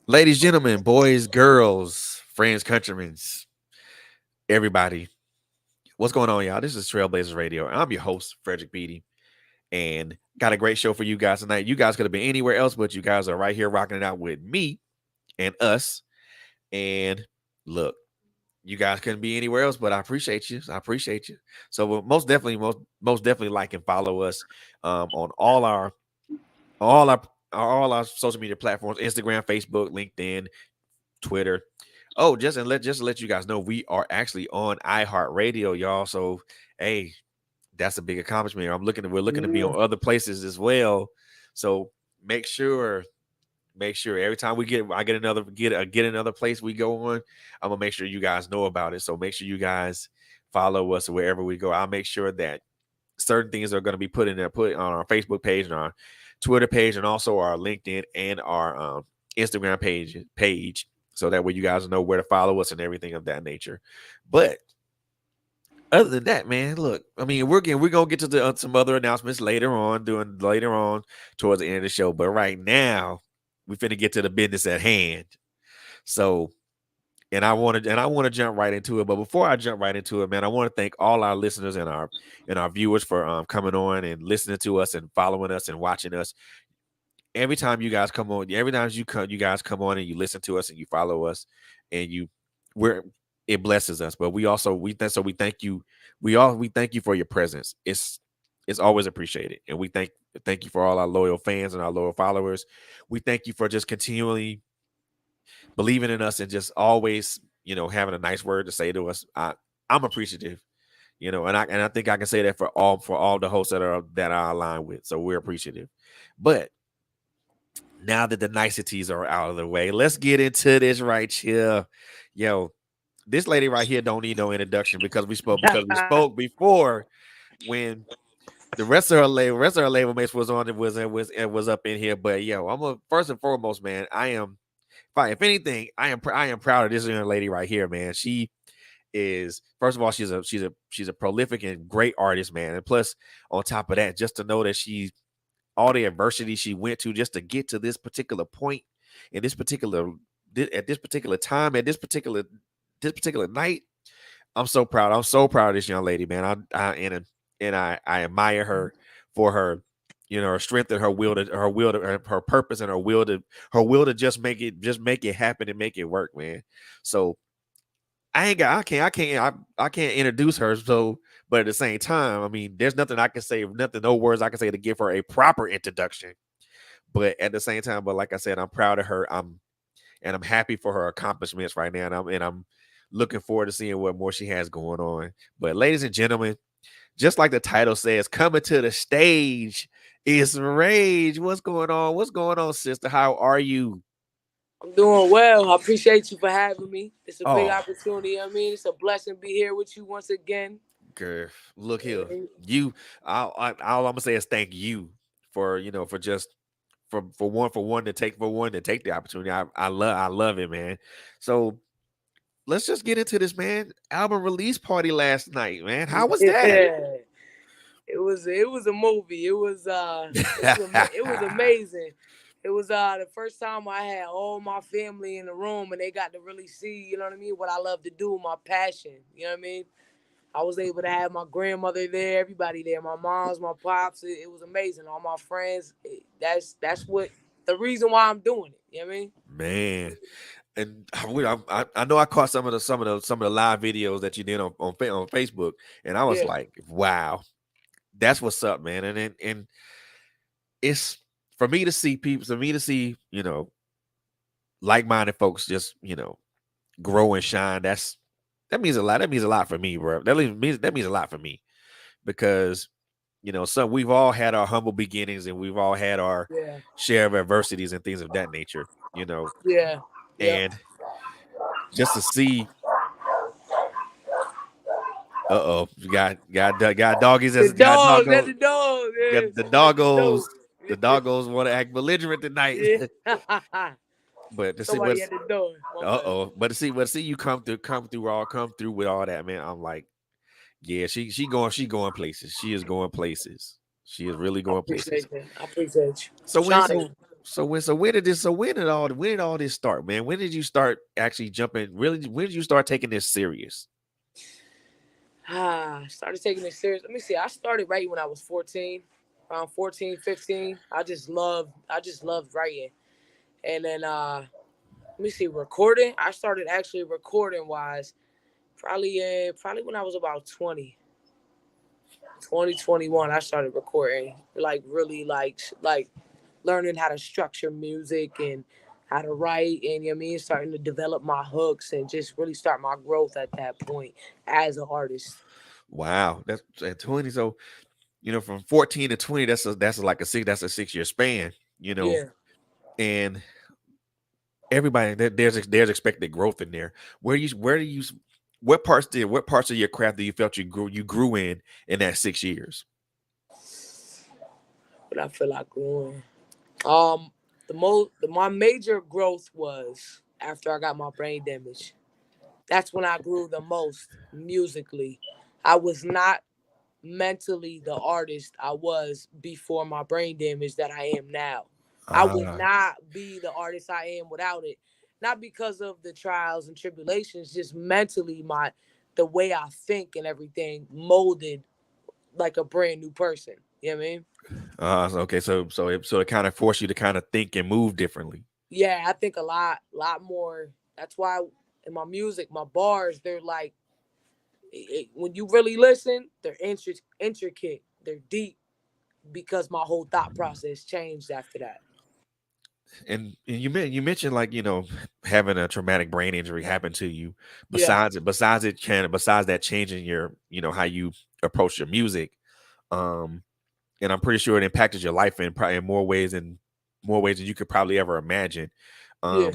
Ladies, gentlemen, boys, girls, friends, countrymen, everybody, what's going on, y'all? This is TrailBlazerz Radio. I'm your host, Frederick Beatty, and got a great show for you guys tonight. You guys could have been anywhere else, but you guys are right here rocking it out with me and us. And look, you guys couldn't be anywhere else, but I appreciate you. I appreciate you. So most definitely like and follow us on all our all our social media platforms: Instagram, Facebook, LinkedIn, Twitter. Oh, just to let you guys know, we are actually on iHeartRadio, y'all. So hey, that's a big accomplishment. We're looking to be Yeah. on other places as well. So make sure, make sure every time I get another place we go on, I'm gonna make sure you guys know about it. So make sure you guys follow us wherever we go. I'll make sure that certain things are going to be put on our Facebook page and our Twitter page, and also our LinkedIn and our Instagram page, so that way you guys know where to follow us and everything of that nature. But other than that, man, look, I mean, we're gonna get to some other announcements later on towards the end of the show. But right now, we finna get to the business at hand. So, and I want to jump right into it. But before I jump right into it, man, I want to thank all our listeners and our viewers for coming on and listening to us and following us and watching us. Every time you guys come on, every time you guys come on and you listen to us and you follow us, and we're it blesses us. But we thank you. We thank you for your presence. It's always appreciated, and we thank you for all our loyal fans and our loyal followers. We thank you for just continually believing in us and just always, having a nice word to say to us. I'm appreciative, and I think I can say that for all the hosts that are aligned with. So we're appreciative. But now that the niceties are out of the way, let's get into this right here. Yo, this lady right here don't need no introduction because we spoke before when rest of her label mates was on it was up in here. But yo, first and foremost, man, I am fine. If anything, I am proud of this young lady right here, man. She is, first of all, she's a prolific and great artist, man. And plus, on top of that, just to know that she's all the adversity she went to just to get to this particular point in at this particular time at this particular night. I'm so proud. I'm so proud of this young lady, man. I admire her for her, her strength and her purpose and her will to just make it happen and make it work, man. So I can't introduce her. So, but at the same time, I mean, there's nothing I can say, no words I can say to give her a proper introduction. But at the same time, but like I said, I'm proud of her. I'm happy for her accomplishments right now, and I'm looking forward to seeing what more she has going on. But ladies and gentlemen, just like the title says, coming to the stage is RAIG. What's going on? What's going on, sister? How are you? I'm doing well. I appreciate you for having me. It's a big Oh, opportunity. It's a blessing to be here with you once again. girl, look here. You, all I'm gonna say is thank you for for just for one to take the opportunity. I love it, man. So let's just get into this, man. Album release party last night, man. How was that? Yeah. It was a movie. It was amazing. It was the first time I had all my family in the room and they got to really see, you know what I mean, what I love to do, my passion. You know what I mean? I was able to have my grandmother there, everybody there, my mom's, my pops. It was amazing. All my friends. That's what the reason why I'm doing it. You know what I mean? Man, and I know I caught some of the live videos that you did on Facebook, and I was Yeah. like, wow, that's what's up, man. And it's for me to see people, for me to see like-minded folks just grow and shine. That means a lot. That means a lot for me, bro. That means a lot for me because some we've all had our humble beginnings and we've all had our Yeah. share of adversities and things of that nature. Yeah. Yep. And just to see, got doggies The as got dogs, that's doggo the dogs, yeah. got the That's the dogs. doggos. The doggos want to act belligerent tonight. Yeah. But to see Somebody what's at the door. My bad. but to see you come through with all that, man. I'm like, yeah, she going places. She is going places. She is really I going places. appreciate that. I appreciate you. So when so Shining. when did all this start, man? When did you start actually jumping? Really, when did you start taking this serious? Started taking it serious. Let me see. I started writing when I was 14, around 14, 15. I just loved writing. And then let me see, recording. I started actually recording wise probably when I was about 2021. I started recording, like really like learning how to structure music and how to write, and you know what I mean, starting to develop my hooks and just really start my growth at that point as an artist. Wow, that's at 20. So from 14 to 20, that's a 6 year span. Yeah. And everybody there's expected growth in there. Where do you what parts of your craft do you felt you grew in that 6 years? But I feel like growing. Um, my major growth was after I got my brain damage. That's when I grew the most musically. I was not mentally the artist I was before my brain damage that I am now. I would Ah, not be the artist I am without it. Not because of the trials and tribulations, just mentally the way I think and everything molded like a brand new person. You know what I mean? okay. So it kind of forced you to kind of think and move differently. Yeah, I think a lot more. That's why in my music, my bars, they're like when you really listen, they're intricate, they're deep because my whole thought process changed after that. And you mentioned, like, having a traumatic brain injury happen to you. Yeah, Besides that changing your how you approach your music. um and I'm pretty sure it impacted your life in probably in more ways than you could probably ever imagine. yeah. um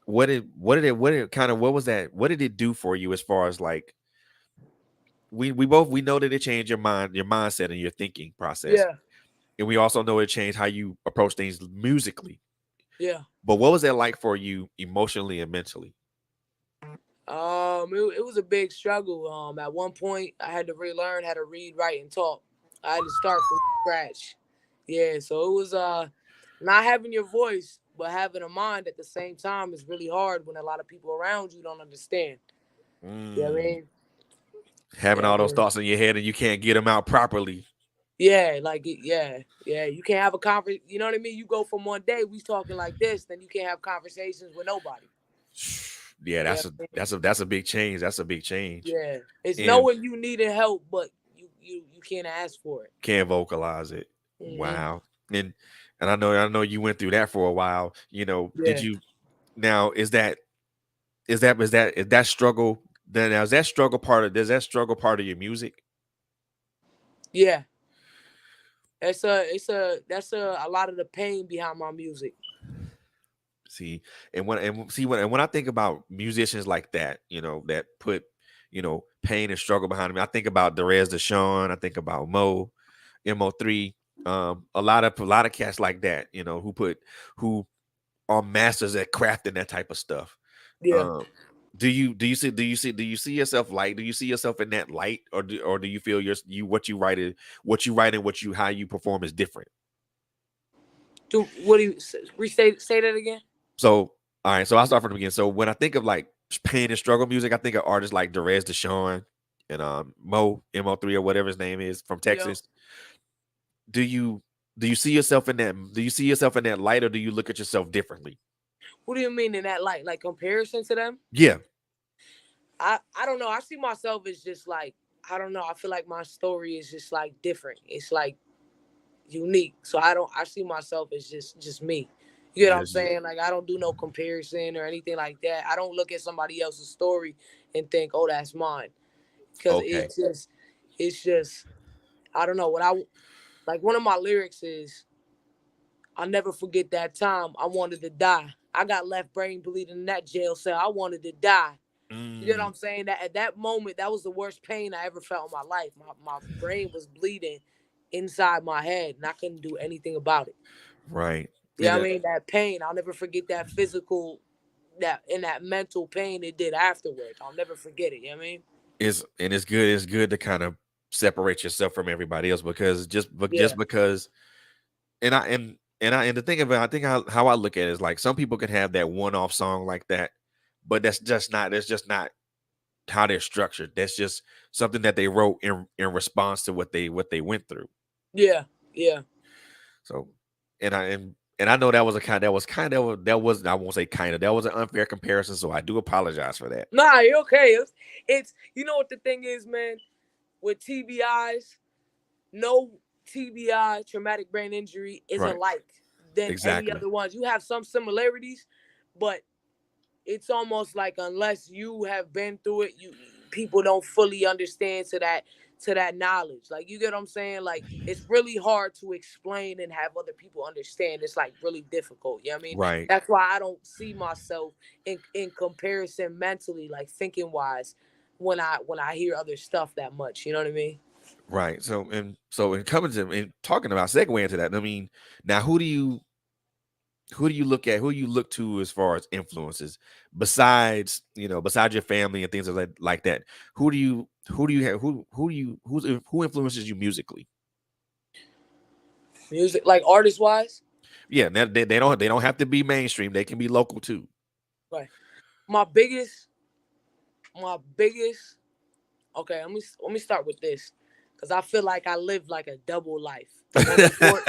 what did it do for you, as far as like, we know that it changed your mindset and your thinking process, Yeah, and we also know it changed how you approach things musically. yeah. But what was that like for you emotionally and mentally? It was a big struggle. At one point, I had to relearn how to read, write, and talk. I had to start from scratch. Yeah, so it was not having your voice, but having a mind at the same time is really hard when a lot of people around you don't understand. You know what I Mm, mean? having Yeah, all those thoughts in your head and you can't get them out properly. yeah, yeah. You can't have a conversation. You know what I mean? You go from one day we talking like this, then you can't have conversations with nobody. Yeah, Yeah, that's a big change. That's a big change. yeah. It's And knowing you needed help, but you can't ask for it. can't vocalize it. Hmm. Wow. And I know you went through that for a while. Did Yeah, you now is that struggle then now is that struggle part of does that struggle part of your music? yeah. It's a that's a lot of the pain behind my music. See, and when I think about musicians like that, that put, pain and struggle behind me, I think about Derez Deshawn, I think about Mo3, a lot of cats like that, who are masters at crafting that type of stuff. Yeah. Um, do you see yourself in that light, or do you feel what you write and how you perform is different? Do what do you say that again? So, all right, so I'll start from the beginning. So when I think of like pain and struggle music, I think of artists like Derez Deshawn and Mo3 or whatever his name is from Yeah. Texas. Do you do you see yourself in that? Do you see yourself in that light, or do you look at yourself differently? What do you mean in that light? Like comparison to them? Yeah. I don't know. I see myself as just like I don't know. I feel like my story is just like different. It's like unique. So I see myself as just me. You get what I'm Just you. saying? Like I don't do no comparison or anything like that. I don't look at somebody else's story and think, "Oh, that's mine." Cuz Okay. it's just I don't know what I like one of my lyrics is I'll never forget that time I wanted to die. I got left brain bleeding in that jail cell. I wanted to die. You know what Mm, I'm saying? That at that moment, that was the worst pain I ever felt in my life. My brain was bleeding inside my head, and I couldn't do anything about it. right. You know And what I mean? That pain, I'll never forget that physical, that mental pain it did afterwards. I'll never forget it. You know what I mean? it's good to kind of separate yourself from everybody else, because just Yeah, because, and and the thing about, I think how I look at it is like some people can have that one-off song like that, but that's just not how they're structured. That's just something that they wrote in response to what they went through. Yeah, yeah. So, and I know that was a kind that was kind of that was I won't say kind of that was an unfair comparison. So I do apologize for that. Nah, you okay. It's you know what the thing is, man. With TBIs, no TBI, traumatic brain injury, is Right. alike than any Exactly. other ones. You have some similarities, but it's almost like unless you have been through it, you people don't fully understand to that knowledge. Like you get what I'm saying? Like it's really hard to explain and have other people understand. It's like really difficult. You know what I mean? Right. That's why I don't see myself in comparison mentally, like thinking wise, when I hear other stuff that much. You know what I mean? Right. So in coming to and talking about segue into that, I mean, now who do you look at? Who do you look to as far as influences besides besides your family and things like that? Who do you have who influences you musically? Music, like artist wise, Yeah, they don't have to be mainstream. They can be local too. right? My biggest, my biggest. Okay, let me start with this, because I feel like I live like a double life. The one before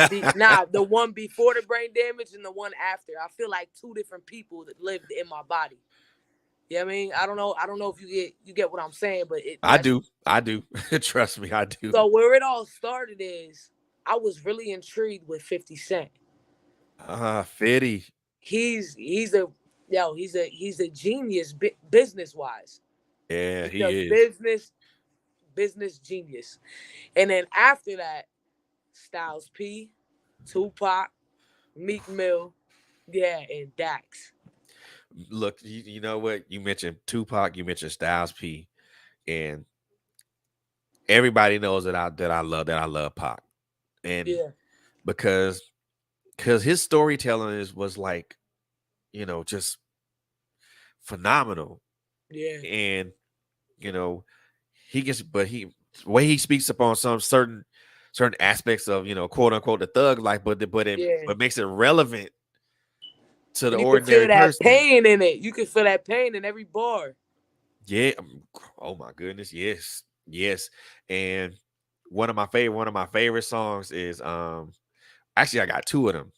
the one before the brain damage and the one after. I feel like two different people that lived in my body. You know what I mean? I don't know if you get what I'm saying, but I that's do. I do. Trust me, I do. so where it all started is I was really intrigued with 50 Cent. Fitty. He's a he's a genius business wise. Yeah, He's he a is. business genius. And then after that, Styles P, Tupac, Meek Mill, yeah, and Dax. Look, you know what? You mentioned Tupac, you mentioned Styles P, and everybody knows that I love Pac. And Yeah, because his storytelling was like, just phenomenal. yeah, And you know, he gets but he the way he speaks upon some certain aspects of, quote unquote the thug life, yeah. but makes it relevant to the And you can feel ordinary that person. pain in it. You can feel that pain in every bar. Yeah. Oh my goodness. Yes. Yes. And one of my favorite songs is actually I got two of them.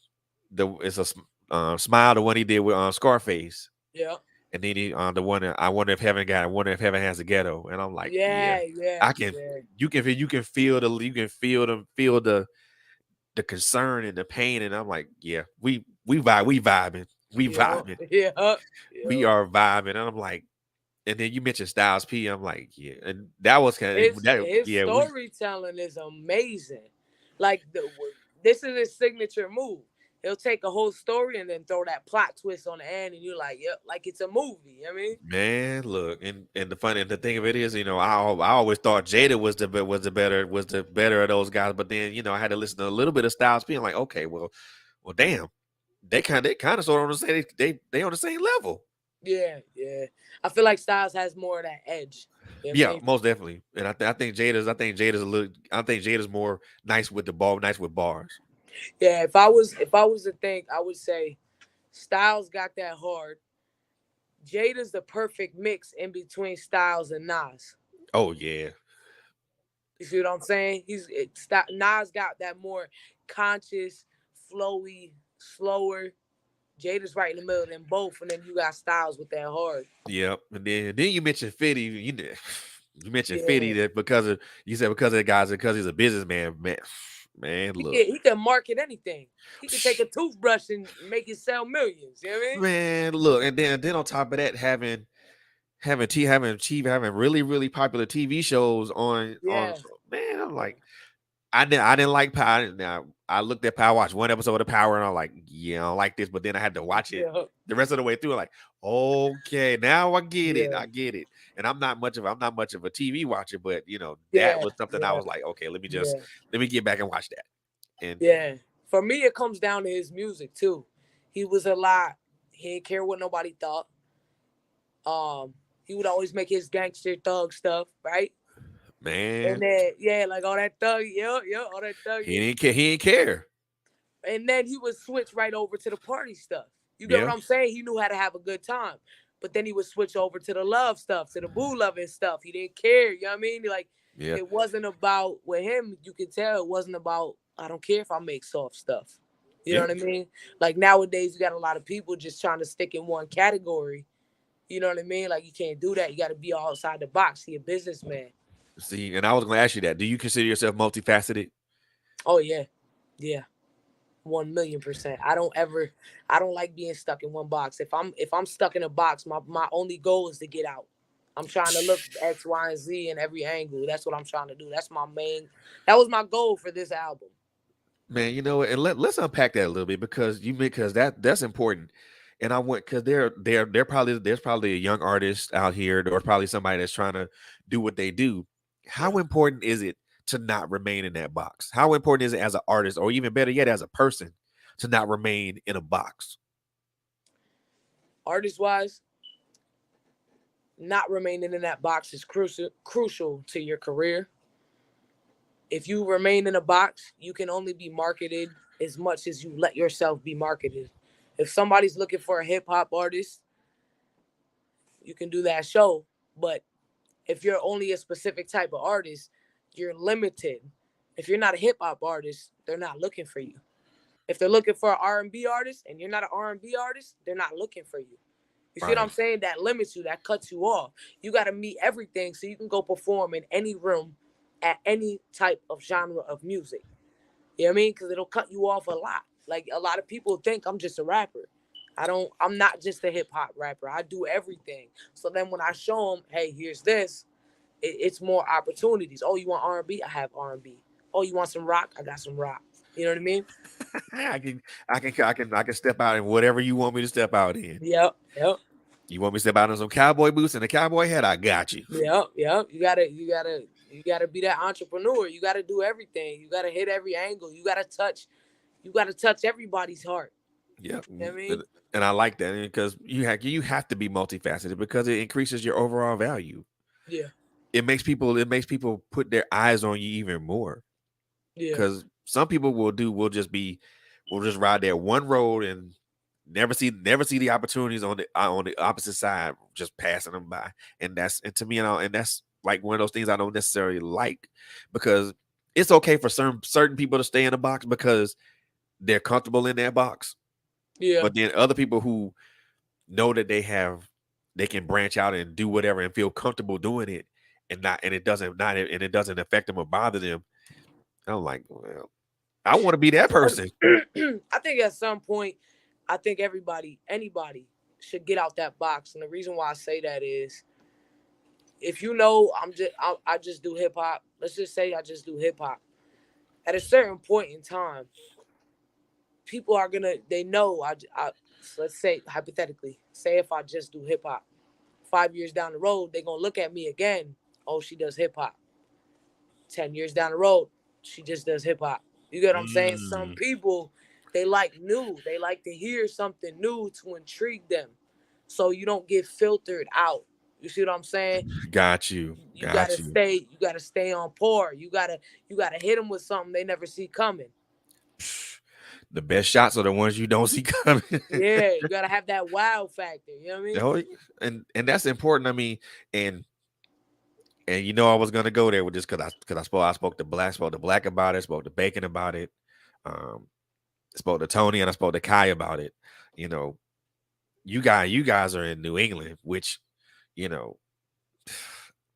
Smile, the one he did with Scarface. Yeah, And then the one that I wonder if heaven has a ghetto. And I'm like, yeah, yeah, yeah, I can yeah, you can feel the concern and the pain. And I'm like, yeah, we vibing. We yeah, vibing. yeah, We yeah. are vibing. And I'm like, and then you mentioned Styles P. I'm like, yeah. And that was kind of that, His yeah, we storytelling is amazing. Like this is his signature move. He'll take a whole story and then throw that plot twist on the end, and you're like, yep, like it's a movie. You know what I mean? man, look, and the thing of it is, I always thought Jada was the better of those guys, but then I had to listen to a little bit of Styles P. I'm like, okay, well, damn, they kind of sort of on the same they on the same level. Yeah, yeah. I feel like Styles has more of that edge. You know what I Yeah, mean? most definitely. And I think Jada's more nice with bars. Yeah, if I was to think, I would say Styles got that hard. Jada's the perfect mix in between Styles and Nas. Oh yeah. You see what I'm saying? Nas got that more conscious, flowy, slower. Jada's right in the middle of them both, and then you got Styles with that hard. Yep. And then you mentioned 50. You mentioned 50 Yeah, that because of the guys because he's a businessman, man. Man, look. he can market anything. He can take a toothbrush and make it sell millions. You know what I mean? Man, look, and then on top of that, having really really popular TV shows on Yeah, man, I'm like, I didn't like Power. Now I looked at Power, watched one episode of Power, and I'm like, yeah, I don't like this. But then I had to watch it yeah, the rest of the way through. Like, okay, now I get it. yeah, I get it. And I'm not much of a TV watcher, but that yeah, was something I yeah, was like, okay, yeah, let me get back and watch that. And yeah. For me, it comes down to his music too. He was a lot. He didn't care what nobody thought. He would always make his gangster thug stuff, right? And man, then yeah, like all that thug, yeah, all that thug. he didn't care. And then he would switch right over to the party stuff. You get what Yeah. I'm saying? He knew how to have a good time. But then he would switch over to the love stuff, to the boo loving stuff. He didn't care. You know what I mean? Like, Yeah. it wasn't about, with him, you could tell it wasn't about, I don't care if I make soft stuff. You know Yeah. what I mean? Like, nowadays, you got a lot of people just trying to stick in one category. You know what I mean? Like, you can't do that. You got to be outside the box. Be a businessman. See, and I was going to ask you that. Do you consider yourself multifaceted? Oh, yeah. Yeah. 1,000,000%. I don't like being stuck in one box. If I'm stuck in a box, my only goal is to get out. I'm trying to look X, Y, and Z in every angle. That's what I'm trying to do. That was my goal for this album. Man, you know, and let's unpack that a little bit because that's important. And I want because there's probably a young artist out here, or probably somebody that's trying to do what they do. How important is it to not remain in that box? How important is it as an artist, or even better yet, as a person, to not remain in a box? Artist wise, not remaining in that box is crucial to your career. If you remain in a box, you can only be marketed as much as you let yourself be marketed. If somebody's looking for a hip hop artist, you can do that show. But if you're only a specific type of artist, you're limited. If you're not a hip hop artist, they're not looking for you. If they're looking for an R&B artist and you're not an R&B artist, they're not looking for you. You see what I'm saying? That limits you, that cuts you off. You got to meet everything so you can go perform in any room at any type of genre of music. You know what I mean? Because it'll cut you off a lot. Like, a lot of people think I'm just a rapper. I'm not just a hip hop rapper. I do everything. So then when I show them, hey, here's this, it's more opportunities. Oh, you want R&B? I have R&B. Oh, you want some rock? I got some rock. You know what I mean? I can step out in whatever you want me to step out in. Yep. You want me to step out in some cowboy boots and a cowboy hat? I got you. Yep. You gotta be that entrepreneur. You gotta do everything. You gotta hit every angle. You gotta touch everybody's heart. Yeah. You know what I mean? And I like that because you have to be multifaceted because it increases your overall value. Yeah. It makes people put their eyes on you even more. Yeah. Because some people will just ride their one road and never see the opportunities on the opposite side, just passing them by. And to me, and that's like one of those things I don't necessarily like, because it's okay for certain people to stay in a box because they're comfortable in that box. Yeah. But then other people who know that they can branch out and do whatever and feel comfortable doing it, and it doesn't affect them or bother them. I'm like, well, I want to be that person. I think at some point, I think anybody should get out that box. And the reason why I say that is, if you know I just do hip hop, let's just say I just do hip hop. At a certain point in time, people are they know let's say hypothetically, say if I just do hip hop, 5 years down the road, they're gonna look at me again. Oh, she does hip hop. 10 years down the road, she just does hip hop. You get what I'm saying? Some people, they like new. They like to hear something new to intrigue them, so you don't get filtered out. You see what I'm saying? Got you. You gotta stay on par. You gotta hit them with something they never see coming. The best shots are the ones you don't see coming. Yeah, you gotta have that wow factor. You know what I mean? And that's important. I mean, and you know, I was gonna go there with this because I spoke to Black about it, spoke to Bacon about it, spoke to Tony, and I spoke to Kai about it. You know, you guys are in New England, which, you know,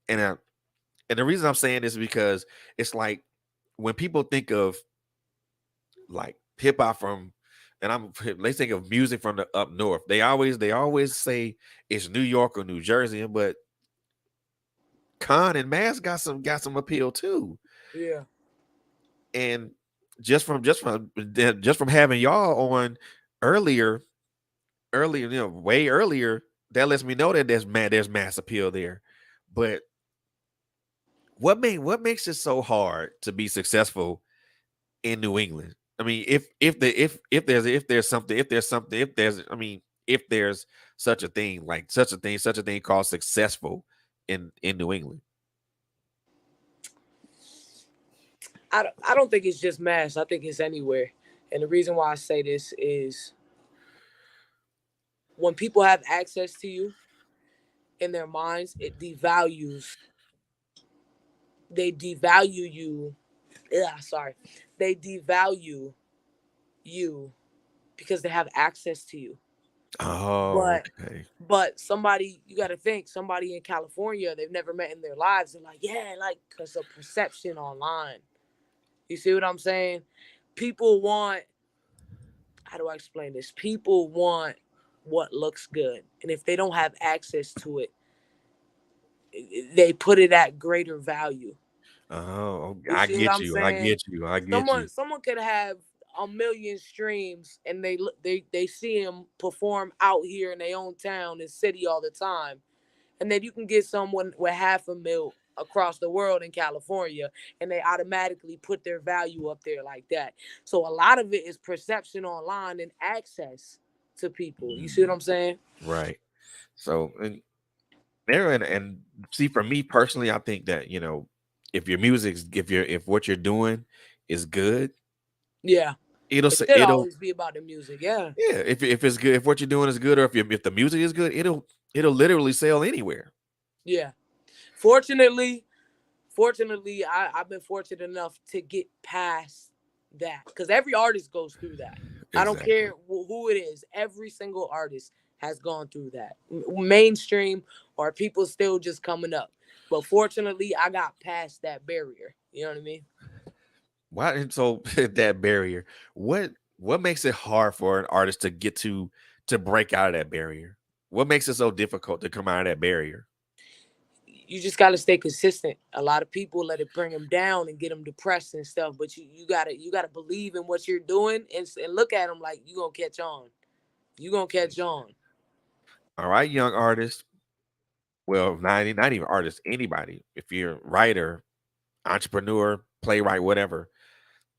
and the reason I'm saying this is because it's like when people think of like hip hop they think of music from the up north. They always say it's New York or New Jersey, but Con and Mass got some appeal too. Yeah. And just from having y'all on earlier, you know, way earlier, that lets me know that there's mass appeal there. But what makes it so hard to be successful in New England? I mean, if there's such a thing called successful in New England. I don't think it's just Mass. I think it's anywhere. And the reason why I say this is when people have access to you in their minds, they devalue you. Yeah, sorry. They devalue you because they have access to you. Oh, But okay. somebody, you got to think, somebody in California they've never met in their lives, they're like, yeah, like, because of perception online. You see what I'm saying? People want, how do I explain this? People want what looks good. And if they don't have access to it, they put it at greater value. Oh, You I see what get I'm you. I saying? get you. I get you. Someone could have a million streams and they see him perform out here in their own town and city all the time, and then you can get someone with 500,000 across the world in California, and they automatically put their value up there like that. So a lot of it is perception online and access to people. You see what I'm saying? Right. So, and there, and see, for me personally, I think that, if your music's, if what you're doing is good, Yeah. it'll It say, should it'll, always be about the music. Yeah. yeah, if it's good, if what you're doing is good, or if the music is good, it'll literally sell anywhere. Yeah. Fortunately, I've been fortunate enough to get past that, because every artist goes through that. I don't Exactly. care who it is. Every single artist has gone through that, mainstream or people still just coming up. But fortunately, I got past that barrier. You know what I mean? Why? And so that barrier, what makes it hard for an artist to get to break out of that barrier? What makes it so difficult to come out of that barrier? You just got to stay consistent. A lot of people let it bring them down and get them depressed and stuff. But you gotta believe in what you're doing, and look at them like you gonna catch on. You gonna catch on. All right, young artists. Well, not even artists, anybody. If you're a writer, entrepreneur, playwright, whatever,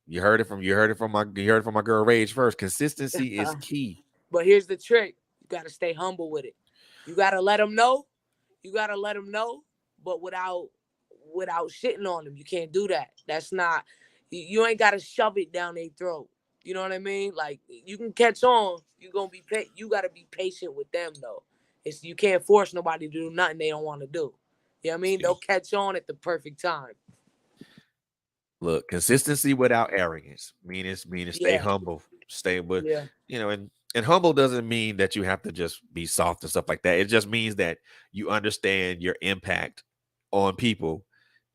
you heard it from my girl Rage first. Consistency is key. But here's the trick: you gotta stay humble with it. You gotta let them know. You gotta let them know, but without shitting on them. You can't do that. That's not. You ain't gotta shove it down their throat. You know what I mean? Like, you can catch on. You gonna be. You gotta be patient with them though. You can't force nobody to do nothing they don't want to do. You know what I mean? They'll See, catch on at the perfect time. look, consistency without arrogance. Meaning stay Yeah, humble. Stay, but yeah, and humble doesn't mean that you have to just be soft and stuff like that. It just means that you understand your impact on people,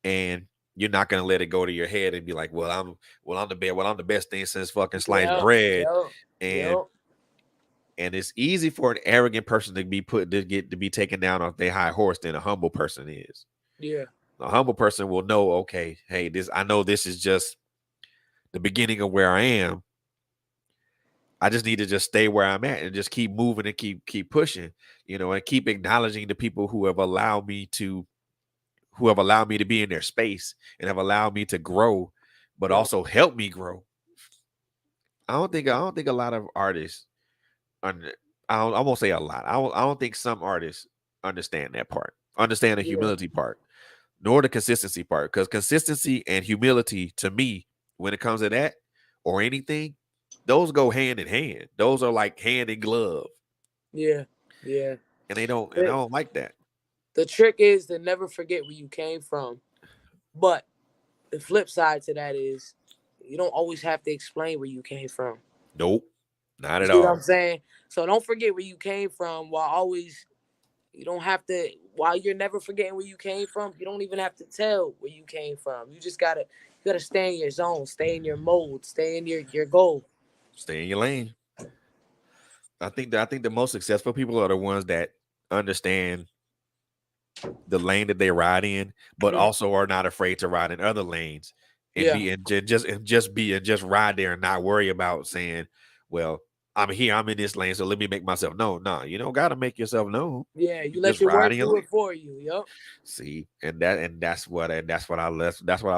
and you're not gonna let it go to your head and be like, I'm the best thing since fucking sliced yeah, bread. yeah, And yeah, it's easy for an arrogant person to be taken down off their high horse than a humble person is. yeah, A humble person will know, okay, hey, I know this is just the beginning of where I am. I just need to just stay where I'm at and just keep moving and keep pushing, and keep acknowledging the people who have allowed me to be in their space and have allowed me to grow, but yeah, also help me grow. I don't think a lot of artists under I won't say a lot. I don't think some artists understand that part. Understand the yeah, humility part, nor the consistency part. Because consistency and humility, to me, when it comes to that or anything, those go hand in hand. Those are like hand in glove. yeah, yeah. And I don't like that. The trick is to never forget where you came from. But the flip side to that is you don't always have to explain where you came from. Nope. Not You at see what I'm all. saying? So don't forget where you came from, while always, you don't have to, while you're never forgetting where you came from, you don't even have to tell where you came from. You gotta stay in your zone, stay in your mode, stay in your goal. Stay in your lane. I think the most successful people are the ones that understand the lane that they ride in, but Mhm. also are not afraid to ride in other lanes and Yeah. be and just ride there and not worry about saying, well, I'm here, I'm in this lane, so let me make myself known. No, you don't gotta make yourself known. Yeah. You You let just your ride work in your do it lane. for you. Yup. See, that's what I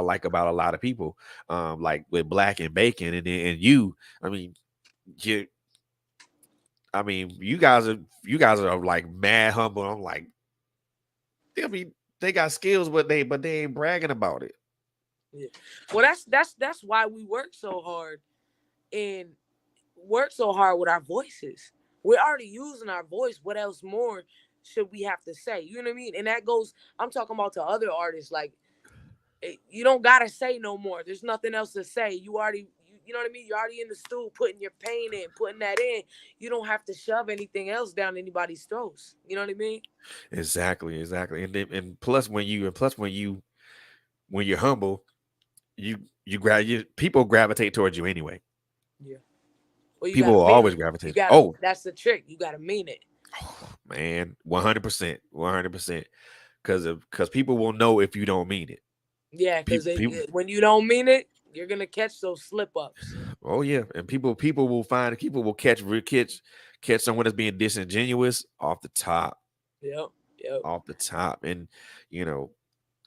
like about a lot of people. Like with Black and Bacon and you, I mean, you you guys are like mad humble. I'm like, I mean, they got skills, but they ain't bragging about it. Yeah. Well, that's why we work so hard. and work so hard with our voices. We're already using our voice. What else more should we have to say? You know what I mean? And that goes, I'm talking about to other artists. Like, you don't gotta say no more. There's nothing else to say. You know what I mean? You're already in the stool putting your pain in, putting that in. You don't have to shove anything else down anybody's throats. You know what I mean? Exactly, exactly. And then, and plus when you're humble, people gravitate towards you anyway. Yeah. Well, you People gotta will mean always it. gravitate. Oh, That's the trick. You gotta mean it. man, 100%, 100%. Because people will know if you don't mean it. Yeah, because People, when you don't mean it, you're gonna catch those slip ups. oh yeah, and people will catch someone that's being disingenuous off the top, Yep. Yep. and you know,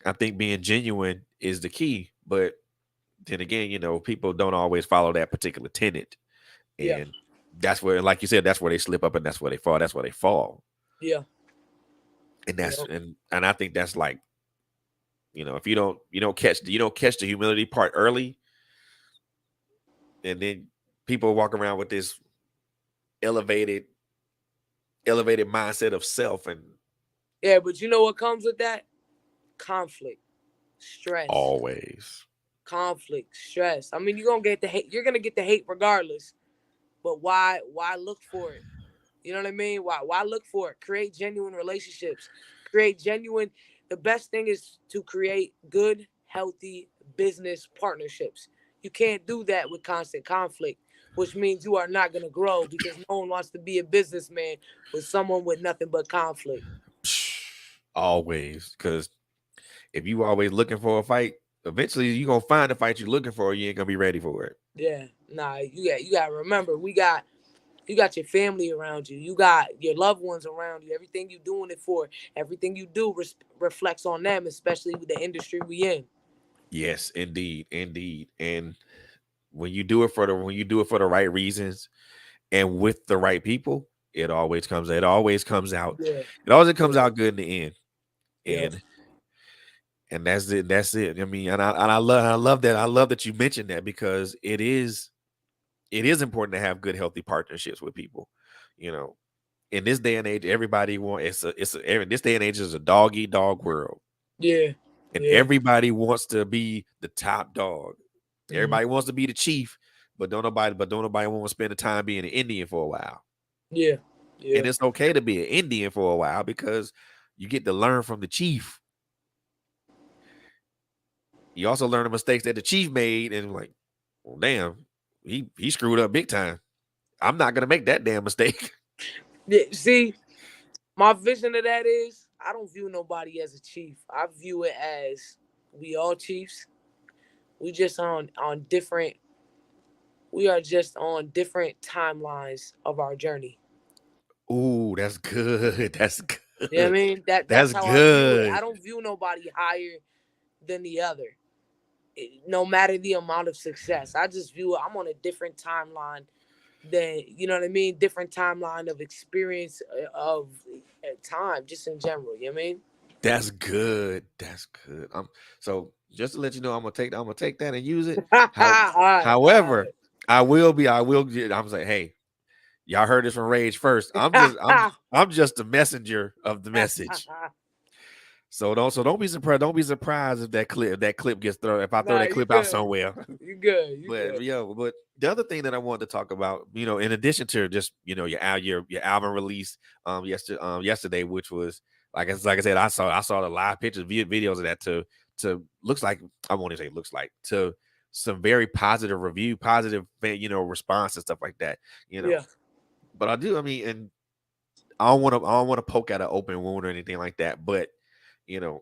I think being genuine is the key, but then again, people don't always follow that particular tenet, Yeah. and that's where, like you said, that's where they slip up, and that's where they fall. That's where they fall, Yeah. and Yep. and I think that's like, if you don't catch the humility part early, and then people walk around with this elevated mindset of self, and Yeah, but you know what comes with that? Conflict, stress, always, conflict, stress. I mean, you're gonna get the hate. You're gonna get the hate regardless. But why look for it? You know what I mean? Why look for it? Create genuine relationships. Create genuine. The best thing is to create good, healthy business partnerships. You can't do that with constant conflict, which means you are not going to grow because no one wants to be a businessman with someone with nothing but conflict. always, because if you always looking for a fight, eventually you're gonna find the fight you're looking for. You ain't gonna be ready for it. Yeah, nah, you got to remember, you got your family around you. You got your loved ones around you. Everything you doing it for, everything you do reflects on them, especially with the industry we in. Yes, indeed, indeed. And when you do it for the right reasons and with the right people, it always comes out. Yeah. It always comes Yeah. out good in the end. Yep. And that's it. I mean, and I love that you mentioned that, because it is important to have good, healthy partnerships with people. You know, in this day and age, everybody want this day and age is a dog eat dog world, Yeah. and Yeah. everybody wants to be the top dog. Hmm. Everybody wants to be the chief, but don't nobody want to spend the time being an Indian for a while. Yeah. Yeah. And it's okay to be an Indian for a while, because you get to learn from the chief. You also learn the mistakes that the chief made, and like, well, damn, he screwed up big time. I'm not gonna make that damn mistake. Yeah. See, my vision of that is I don't view nobody as a chief. I view it as we all chiefs. We just on different. We are just on different timelines of our journey. Ooh, that's good. That's You know what I good. mean? That's That's how I view it. I good. don't view nobody higher than the other. No matter the amount of success, I just view it. I'm on a different timeline than, you know what I mean. Different timeline of experience of time, just in general. You know what I mean? That's good. That's good. So just to let you know, I'm gonna take that and use it. All How right, all however, I'm saying, hey, y'all heard this from Rage first. I'm just I'm right. I'm just the messenger of the message. So don't be surprised. Don't be surprised if that clip gets thrown. If I throw Nah, that you clip out good. somewhere. You good. You But good. yeah, but the other thing that I wanted to talk about, in addition to just your album release yesterday, which was like I said, I saw the live pictures, videos of that, to looks like, I won't even say looks like, to some very positive response and stuff like that. You know, Yeah. but I mean, and I don't want to poke at an open wound or anything like that, but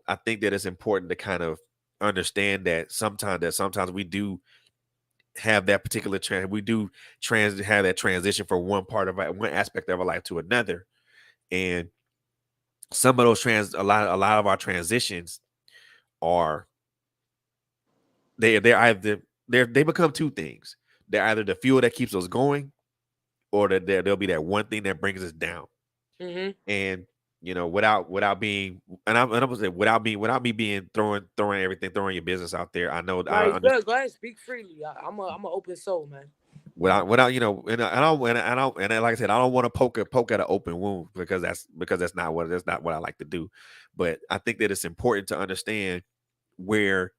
I think that it's important to kind of understand that sometimes we do have that particular we do have that transition from one aspect of our life to another, and some of those a lot of our transitions are they're either they become two things. They're either the fuel that keeps us going, or that there'll be that one thing that brings us down. Mhm. And without being, and I'm gonna say, without me being throwing your business out there. I know Nah, I you understand. good. Go ahead, speak freely. I'm a open soul, man. without and like I said, I don't want to poke at an open wound because that's not what I like to do. But I think that it's important to understand where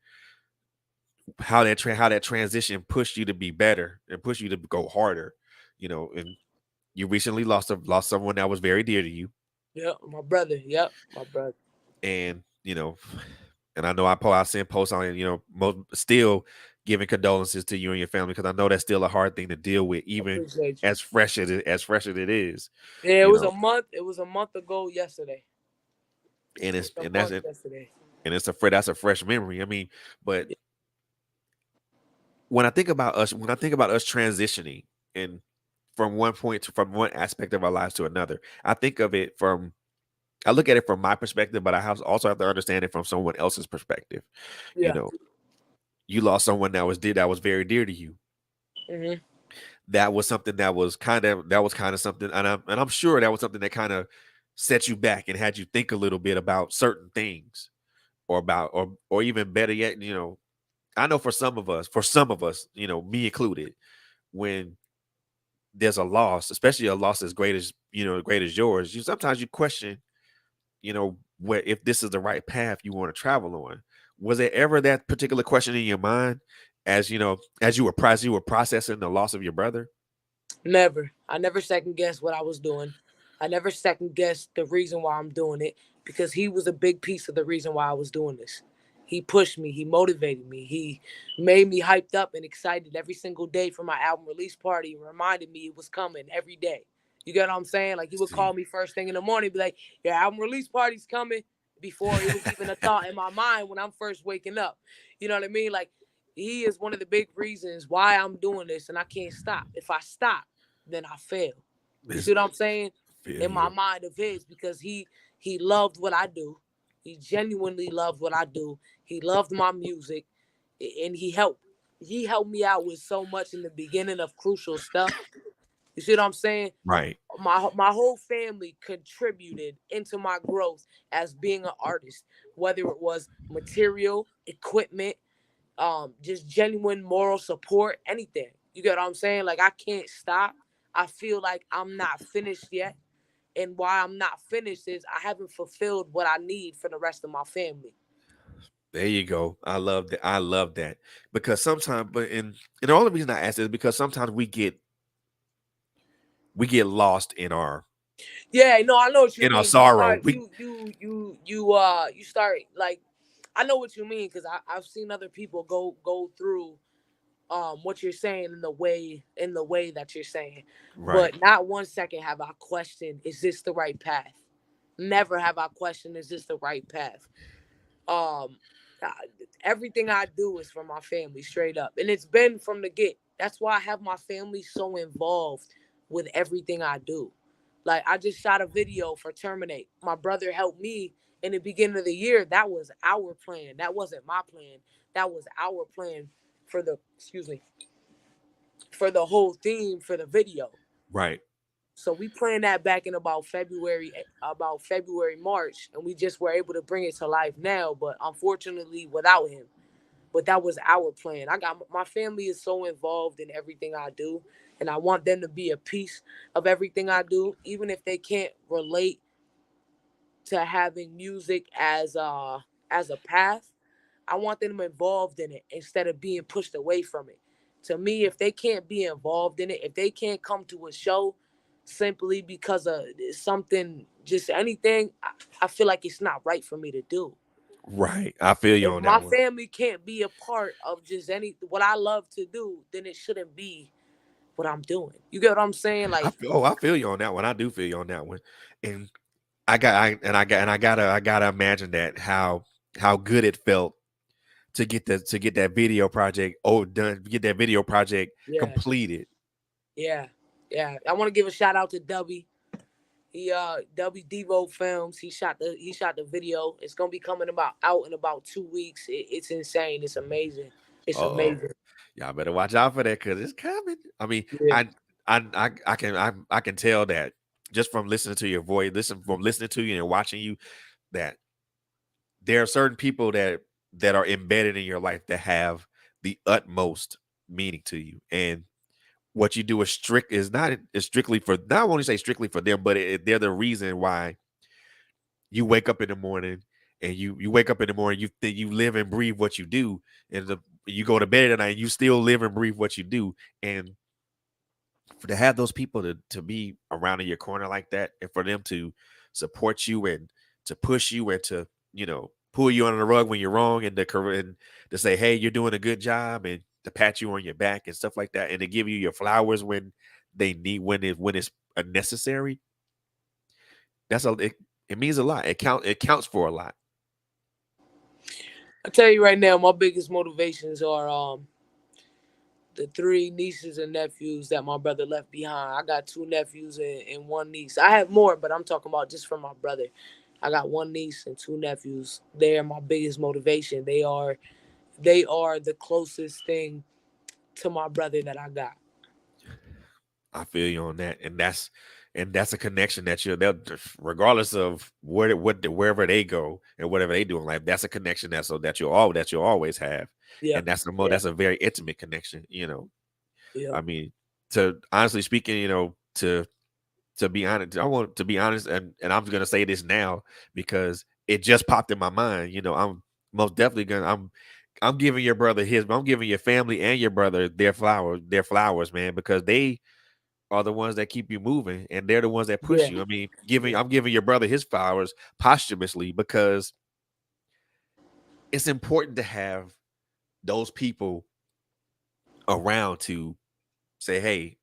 how that transition pushed you to be better and push you to go harder, and you recently lost someone that was very dear to you, Yep, my brother. Yep, my brother. and and I know I send posts on it, still giving condolences to you and your family because I know that's still a hard thing to deal with, even Appreciate you. as fresh as it is, Yeah, it you was know, a month. It was a month ago yesterday. and It was it's a and that's month it, yesterday. and that's a fresh memory. I mean, but when I think about us transitioning and from one aspect of our lives to another, I look at it from my perspective, but also have to understand it from someone else's perspective. You Yeah. know, you lost someone that was very dear to you. Hmm. That was something that was kind of something, and I'm sure that was something that kind of set you back and had you think a little bit about certain things, or even better yet, I know for some of us, me included, when there's a loss, especially a loss as great as yours, sometimes you question, where if this is the right path you want to travel on. Was there ever that particular question in your mind as you were processing the loss of your brother? Never. I never second guessed what I was doing. I never second guessed the reason why I'm doing it because he was a big piece of the reason why I was doing this. He pushed me. He motivated me. He made me hyped up and excited every single day for my album release party and reminded me it was coming every day. You get what I'm saying? Like he would call See, me first thing in the morning, be like, "Your album release party's coming," before it was even a thought in my mind when I'm first waking up. You know what I mean? Like he is one of the big reasons why I'm doing this and I can't stop. If I stop, then I fail. You see this what I'm saying? feel In my you. mind of his, because he loved what I do. He genuinely loved what I do. He loved my music, and he helped me out with so much in the beginning of crucial stuff. You see what I'm saying? Right. My whole family contributed into my growth as being an artist, whether it was material, equipment, just genuine moral support, anything. You get what I'm saying? Like I can't stop. I feel like I'm not finished yet. And why I'm not finished is I haven't fulfilled what I need for the rest of my family. There you go. I love that because sometimes, and the only reason I ask is because sometimes we get lost Yeah, no, I know what you in our mean. sorrow. We You start like I know what you mean because I've seen other people go through what you're saying in the way that you're saying. Right. But not 1 second have I questioned, is this the right path? Never have I questioned, is this the right path? Um, I- Everything I do is for my family, straight up, and it's been from the get. That's why I have my family so involved with everything I do. Like I just shot a video for Terminate. My brother helped me in the beginning of the year. That was our plan. That wasn't my plan. That was our plan for the excuse me for the whole theme for the video. Right. So we planned that back in about February, March, and we just were able to bring it to life now. But unfortunately, without him. But that was our plan. I got my family is so involved in everything I do, and I want them to be a piece of everything I do, even if they can't relate to having music as a path. I want them involved in it instead of being pushed away from it. To me, if they can't be involved in it, if they can't come to a show simply because of something, just anything, I feel like it's not right for me to do. Right. I feel you If on my that one. family can't be a part of just any what I love to do, then it shouldn't be what I'm doing. You get what I'm saying? Like, I feel you on that one. I do feel you on that one. And I gotta imagine that how good it felt to get that video project done, get that video project yeah, completed. yeah, yeah. I want to give a shout out to Dubby. Dubby Devo Films. He shot the video. It's gonna be coming out in about 2 weeks. It's insane. It's amazing. It's Uh-oh. amazing. Y'all better watch out for that because it's coming. I mean, Yeah, I can tell that just from listening to your voice, from listening to you and watching you, that there are certain people that are embedded in your life that have the utmost meaning to you. And what you do is not is strictly for, not only say strictly for them, but they're the reason why you wake up in the morning, and you wake up in the morning, you think you live and breathe what you do, and you go to bed at night, you still live and breathe what you do. And to have those people to be around in your corner like that, and for them to support you and to push you and to, pull you under the rug when you're wrong, and to say, hey, you're doing a good job, and to pat you on your back and stuff like that, and to give you your flowers when they need, when it's necessary. It means a lot. It counts for a lot. I tell you right now, my biggest motivations are the 3 nieces and nephews that my brother left behind. I got 2 nephews and 1 niece. I have more, but I'm talking about just from my brother. I got 1 niece and 2 nephews. They are my biggest motivation. They are the closest thing to my brother that I got. I feel you on that, and that's a connection that they'll, regardless of wherever they go and whatever they do in life, that's a connection that you'll always have, Yeah. and Yeah. that's a very intimate connection. Yeah. I mean, to honestly speaking, to be honest, I want to be honest, and I'm gonna say this now because it just popped in my mind. I'm most definitely gonna I'm giving your brother I'm giving your family and your brother their flowers, man, because they are the ones that keep you moving, and they're the ones that push Yeah. you. I mean, Yeah. I'm giving your brother his flowers posthumously because it's important to have those people around to say, "Hey,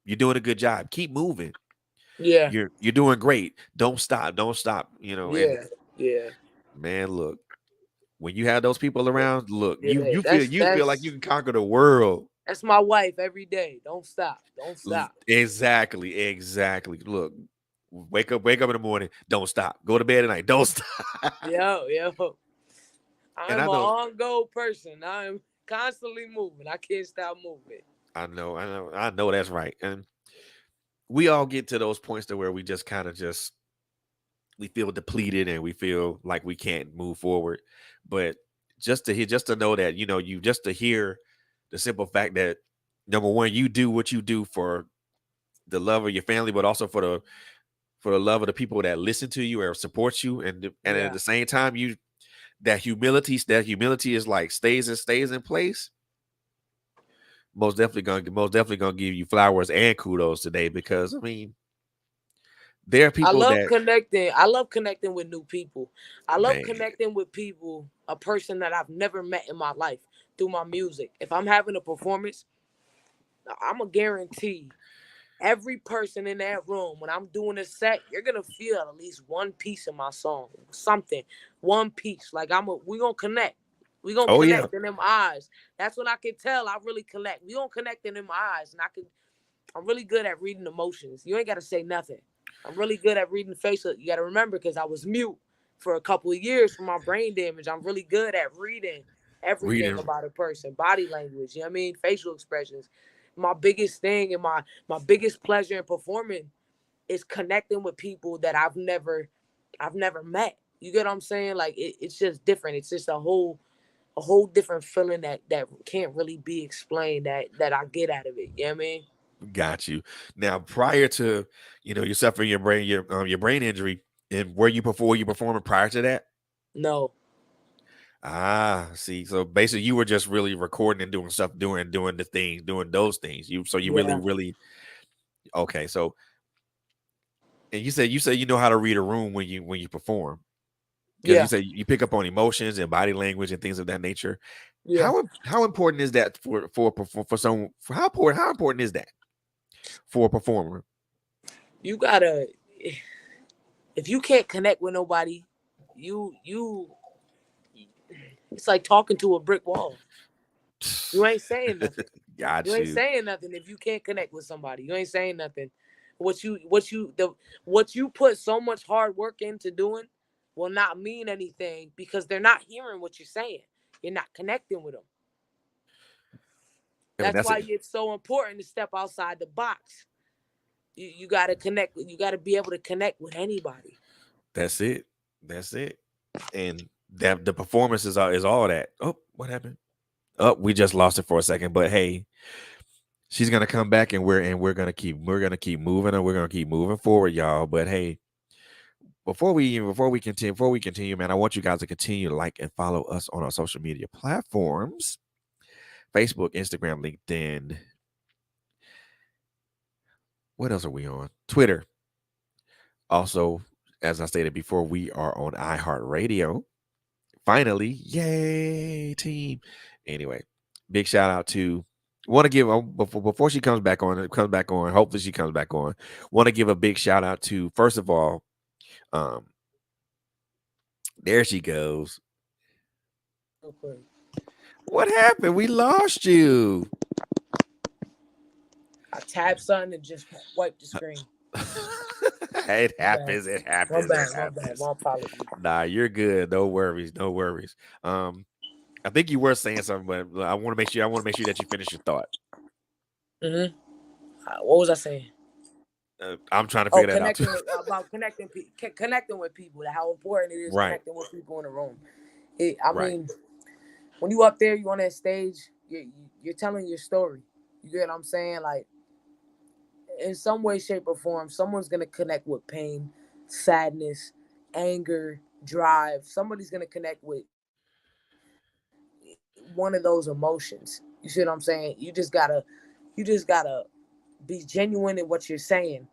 you're doing a good job. Keep moving. Yeah. You're doing great. Don't stop. Don't stop." And Yeah. Yeah. man, look, when you have those people around, look, you Yeah. you feel That's you feel like you that's can conquer the world. that's my wife every day. Don't stop. Don't stop. Exactly, exactly. Look, wake up in the morning. Don't stop. Go to bed at night. Don't stop. Yo, yo. And I'm I an know, on-go person. I'm constantly moving. I can't stop moving. I know that's right. And we all get to those points to where we just kind of just we feel depleted and we feel like we can't move forward. But just to know that, you just to hear the simple fact that number one, you do what you do for the love of your family, but also for the love of the people that listen to you or support you, and at Yeah. the same time, that humility is like stays in place. Most definitely gonna give you flowers and kudos today, because I mean, there are I people love that, connecting. I love connecting with new people. I love man, connecting with people, a person that I've never met in my life through my music. If I'm having a performance, I'm a guarantee every person in that room, when I'm doing a set, you're gonna feel at least one piece of my song, something, one piece. Like we gonna connect. We gonna oh yeah, connect in them eyes. That's when I can tell I really connect. We gonna connect in them eyes, and I'm really good at reading emotions. You ain't gotta say nothing. I'm really good at reading facial. You gotta remember, because I was mute for a couple of years from my brain damage. I'm really good at reading everything reading, about a person, body language. You know what I mean? Facial expressions. My biggest thing and my biggest pleasure in performing is connecting with people that I've never met. You get what I'm saying? Like it's just different. It's just a whole different feeling that can't really be explained, that I get out of it. You know what I mean? got you. Now, prior to you suffering your brain injury, and were you performing prior to that? No. See, so basically, you were just really recording and doing stuff, doing those things. You really, Yeah. really okay. So, and you said you know how to read a room when you perform, because you Yeah. said you pick up on emotions and body language and things of that nature. Yeah. How important is that for someone? How important is that for a performer? You gotta, if you can't connect with nobody, you it's like talking to a brick wall. You ain't saying nothing. You Got ain't you. saying nothing if you can't connect with somebody. You ain't saying nothing. What you put so much hard work into doing will not mean anything, because they're not hearing what you're saying. You're not connecting with them. I mean, That's why it's so important to step outside the box. You got to connect. You got to be able to connect with anybody. that's it. That's it. And that the performance is all that. Oh, what happened? Oh, we just lost it for a second. But hey, She's gonna come back, and we're gonna keep moving, and we're gonna keep moving forward, y'all. But hey, before we continue, man, I want you guys to continue to like and follow us on our social media platforms: Facebook, Instagram, LinkedIn. What else are we on? Twitter. Also, as I stated before, we are on iHeartRadio. Finally, yay, team. Anyway, big shout out to want to give before she comes back on. Hopefully she comes back on. Want to give a big shout out to, first of all, um, there she goes. Okay. What happened? We lost you. I tapped something and just wiped the screen. It My happens. bad. It My happens. bad. It My bad. happens. My apologies. Nah, you're good. No worries. No worries. I think you were saying something, but I want to make sure. I want to make sure that you finish your thought. Mm-hmm. What was I saying? I'm trying to Oh, figure that out too. connecting with about connecting with people. How important it is Right. connecting with people in the room. I Right. mean, when you up there, you on that stage, you're telling your story. You get what I'm saying? Like, in some way, shape, or form, someone's gonna connect with pain, sadness, anger, drive. Somebody's gonna connect with one of those emotions. You see what I'm saying? You just gotta be genuine in what you're saying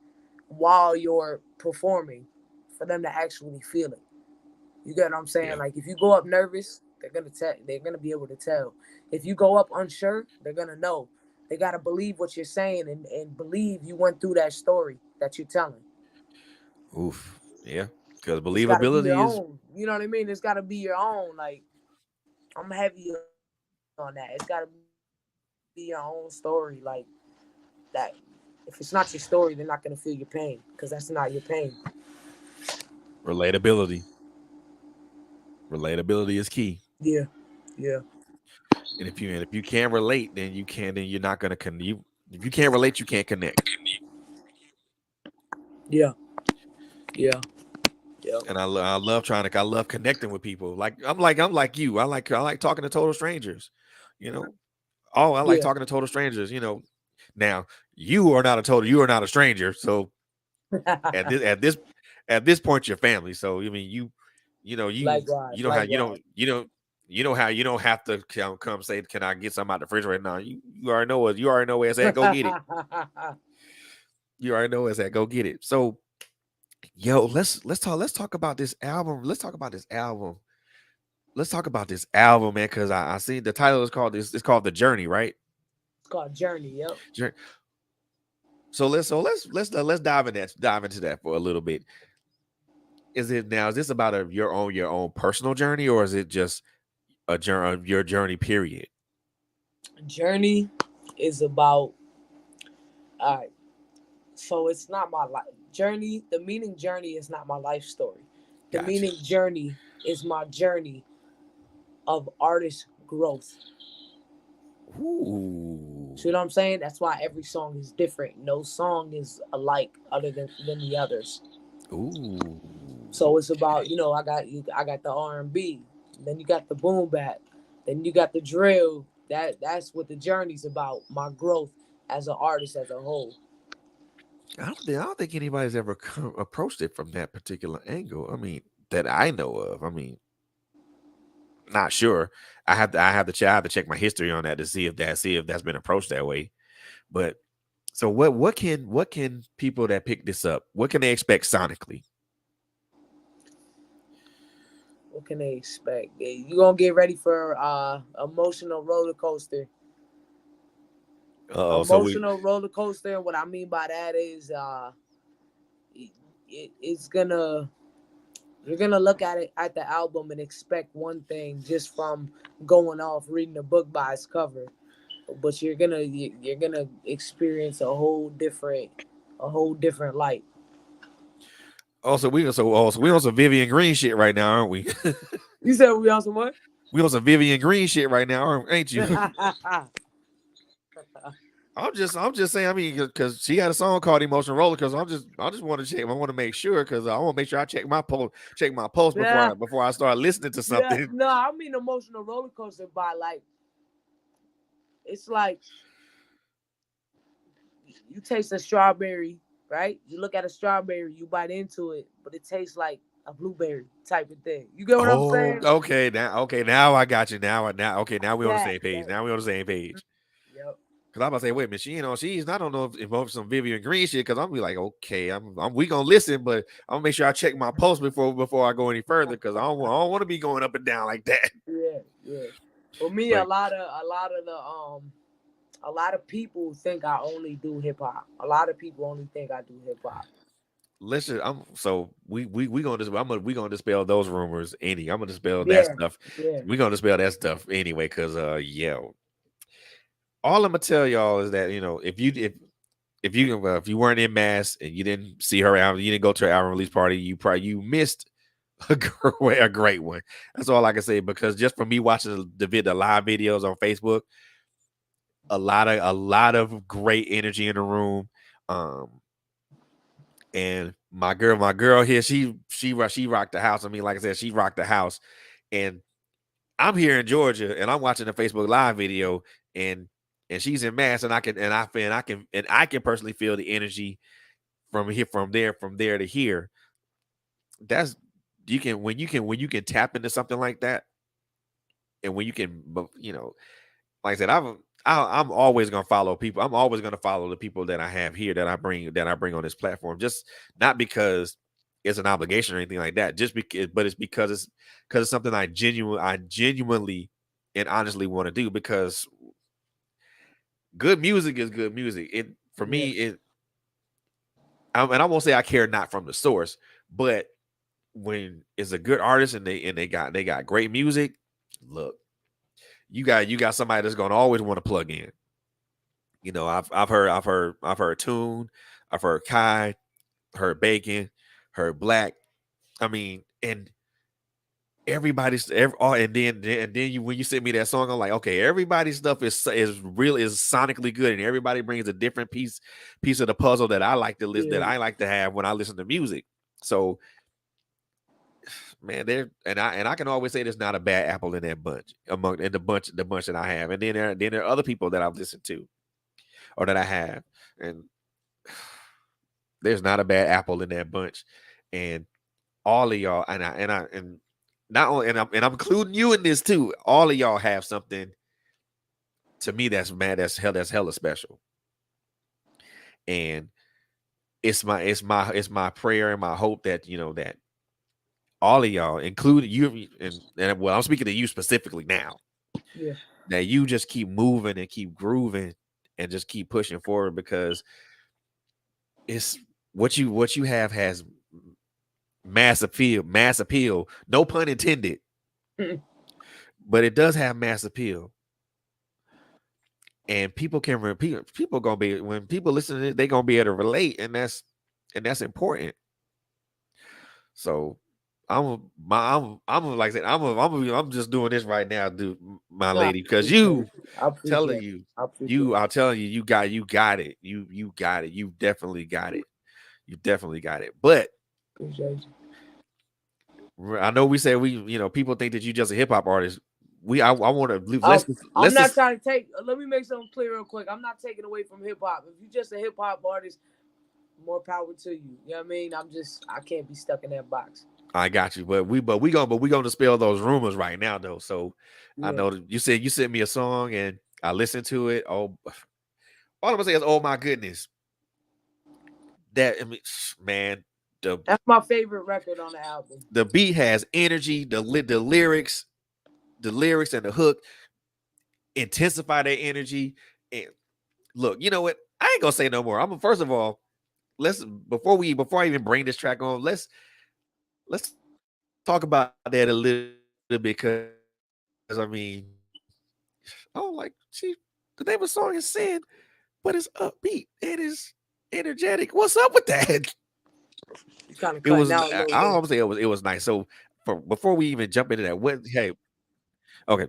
while you're performing for them to actually feel it. You get what I'm saying? Yeah. Like, if you go up nervous, they're gonna be able to tell. If you go up unsure, they're gonna know. They gotta believe what you're saying and believe you went through that story that you're telling. Oof. Yeah. Because It's gotta be your believability is own. You know what I mean? It's gotta be your own. Like, I'm heavy on that. It's gotta be your own story. Like that. If it's not your story, they're not gonna feel your pain because that's not your pain. relatability. Relatability is key. Yeah. Yeah. And if you can't relate, then you're not gonna if you can't relate, you can't connect. Yeah. Yeah. Yeah. And I love connecting with people. I'm like you. I like talking to total strangers. You know. Oh, I like Yeah. talking to total strangers. Now you are not a stranger. So at this at this at this point, you're family. So I mean, you know you Likewise. you know how Likewise. you know how you don't have to come say, can I get something out the refrigerator? Now you already know what, you already know where it's at. Go get it. You already know where it's at. Go get it. So yo, let's talk about this album. Let's talk about this album. Let's talk about this album, man, because I see the title is called this. It's called The Journey, right? It's called Journey. Yep. Jour- So let's dive into that for a little bit. Is this about your own personal journey, or is it just a journey, your journey period? Journey is about, all right. So it's not my life journey. The meaning journey is not my life story. The Gotcha. meaning journey is my journey of artist growth. Ooh. See what I'm saying? That's why every song is different. No song is alike other than the others. Ooh. So it's about, Okay. I got the R&B, then you got the boom bap, then you got the drill. That's what the journey's about. My growth as an artist as a whole. I don't think anybody's ever approached it from that particular angle. I mean, that I know of. I mean, not sure. I have to check my history on that to see if that's been approached that way. But so what can people that pick this up, what can they expect sonically? What can they expect? You gonna get ready for emotional roller coaster. Oh, so we Emotional roller coaster. And what I mean by that is it's gonna you're gonna look at it at the album and expect one thing just from going off reading the book by its cover, but you're gonna experience a whole different light. we on some Vivian Green shit right now, aren't we? You said we on some what? We on some Vivian Green shit right now, ain't you? I'm just saying. I mean, because she had a song called "Emotional Roller." Because I just want to check. I want to make sure because I want to make sure I check my pulse before Yeah, I start listening to yeah. something. No, I mean emotional roller coaster by like it's like you taste a strawberry, right? You look at a strawberry, you bite into it, but it tastes like a blueberry type of thing. You get what I'm Oh, saying? okay, now I got you. Okay, now we on the That same page. that. Now we on the same page. Yep. Cause I'm about to say, wait a minute, she's I don't know if involved some Vivian Green shit. Cause I'm be like, okay, we gonna listen, but I'm gonna make sure I check my pulse before I go any further. Cause I don't want to be going up and down like that. Yeah, yeah. For me, But a lot of people think I only do hip hop. A lot of people only think I do hip hop. listen, we gonna dispel those rumors. I'm gonna dispel that Yeah, stuff. yeah, We gonna dispel that stuff anyway. Cause yeah, all I'm gonna tell y'all is that if you weren't in Mass and you didn't see her album, you didn't go to her album release party, you missed a great one. That's all I can say, because just from me watching the live videos on Facebook, a lot of great energy in the room. And my girl here, she rocked the house. I mean, like I said, she rocked the house. And I'm here in Georgia and I'm watching the Facebook live video, and she's in Mass, and I can personally feel the energy from there to here. That's when you can tap into something like that, and when you can, like I said, I'm always gonna follow people. I'm always gonna follow the people that I have here, that I bring on this platform. Just not because it's an obligation or anything like that. Just because, but it's because it's something I genuinely and honestly want to do. Because good music is good music. It for yeah, me and I won't say I care not from the source, but when it's a good artist and they got great music, look, you got somebody that's gonna always want to plug in. I've heard Tune, I've heard Kai, heard Bacon, heard Black. I mean, and and then when you sent me that song, I'm like, okay, everybody's stuff is sonically good, and everybody brings a different piece of the puzzle that I like to list that yeah, I like to have when I listen to music. So, man, I can always say there's not a bad apple in that bunch, the bunch that I have. And then there are other people that I've listened to or that I have, and there's not a bad apple in that bunch. And all of y'all, and not only, and I'm including you in this too. All of y'all have something to me that's hella special. And it's my prayer and my hope that that all of y'all, including you, and well, I'm speaking to you specifically now, yeah. that you just keep moving and keep grooving and just keep pushing forward, because it's what you have has mass appeal, no pun intended, but it does have mass appeal. And people can repeat, people gonna be, when people listen to it, they gonna be able to relate, and that's important. So I'm like I said, I'm just doing this right now, dude, my No, I lady, because appreciate it. I appreciate telling it. you, I appreciate it. I'm telling you, you got it. You got it. You definitely got it. You definitely got it. But Appreciate I know we said people think that you just a hip hop artist. I want to you. I'm let's not just trying to take. Let me make something clear real quick. I'm not taking away from hip hop. If you're just a hip hop artist, more power to you. You know what I mean? I can't be stuck in that box. I got you, but we gonna dispel those rumors right now though. So I Yeah. know that you said you sent me a song and I listened to it. Oh, all I'm gonna say is, oh my goodness, that I mean, man, the That's my favorite record on the album. the beat has energy. The lyrics and the hook intensify that energy. And look, you know what? I ain't gonna say no more. First of all, let's before I even bring this track on, let's talk about that a little bit, because I mean, oh, like the name of the song is Sin, but it's upbeat. It is energetic. What's up with that? You kind of It was cutting out a little I bit. don't say it was nice. So before we even jump into that, hey, okay,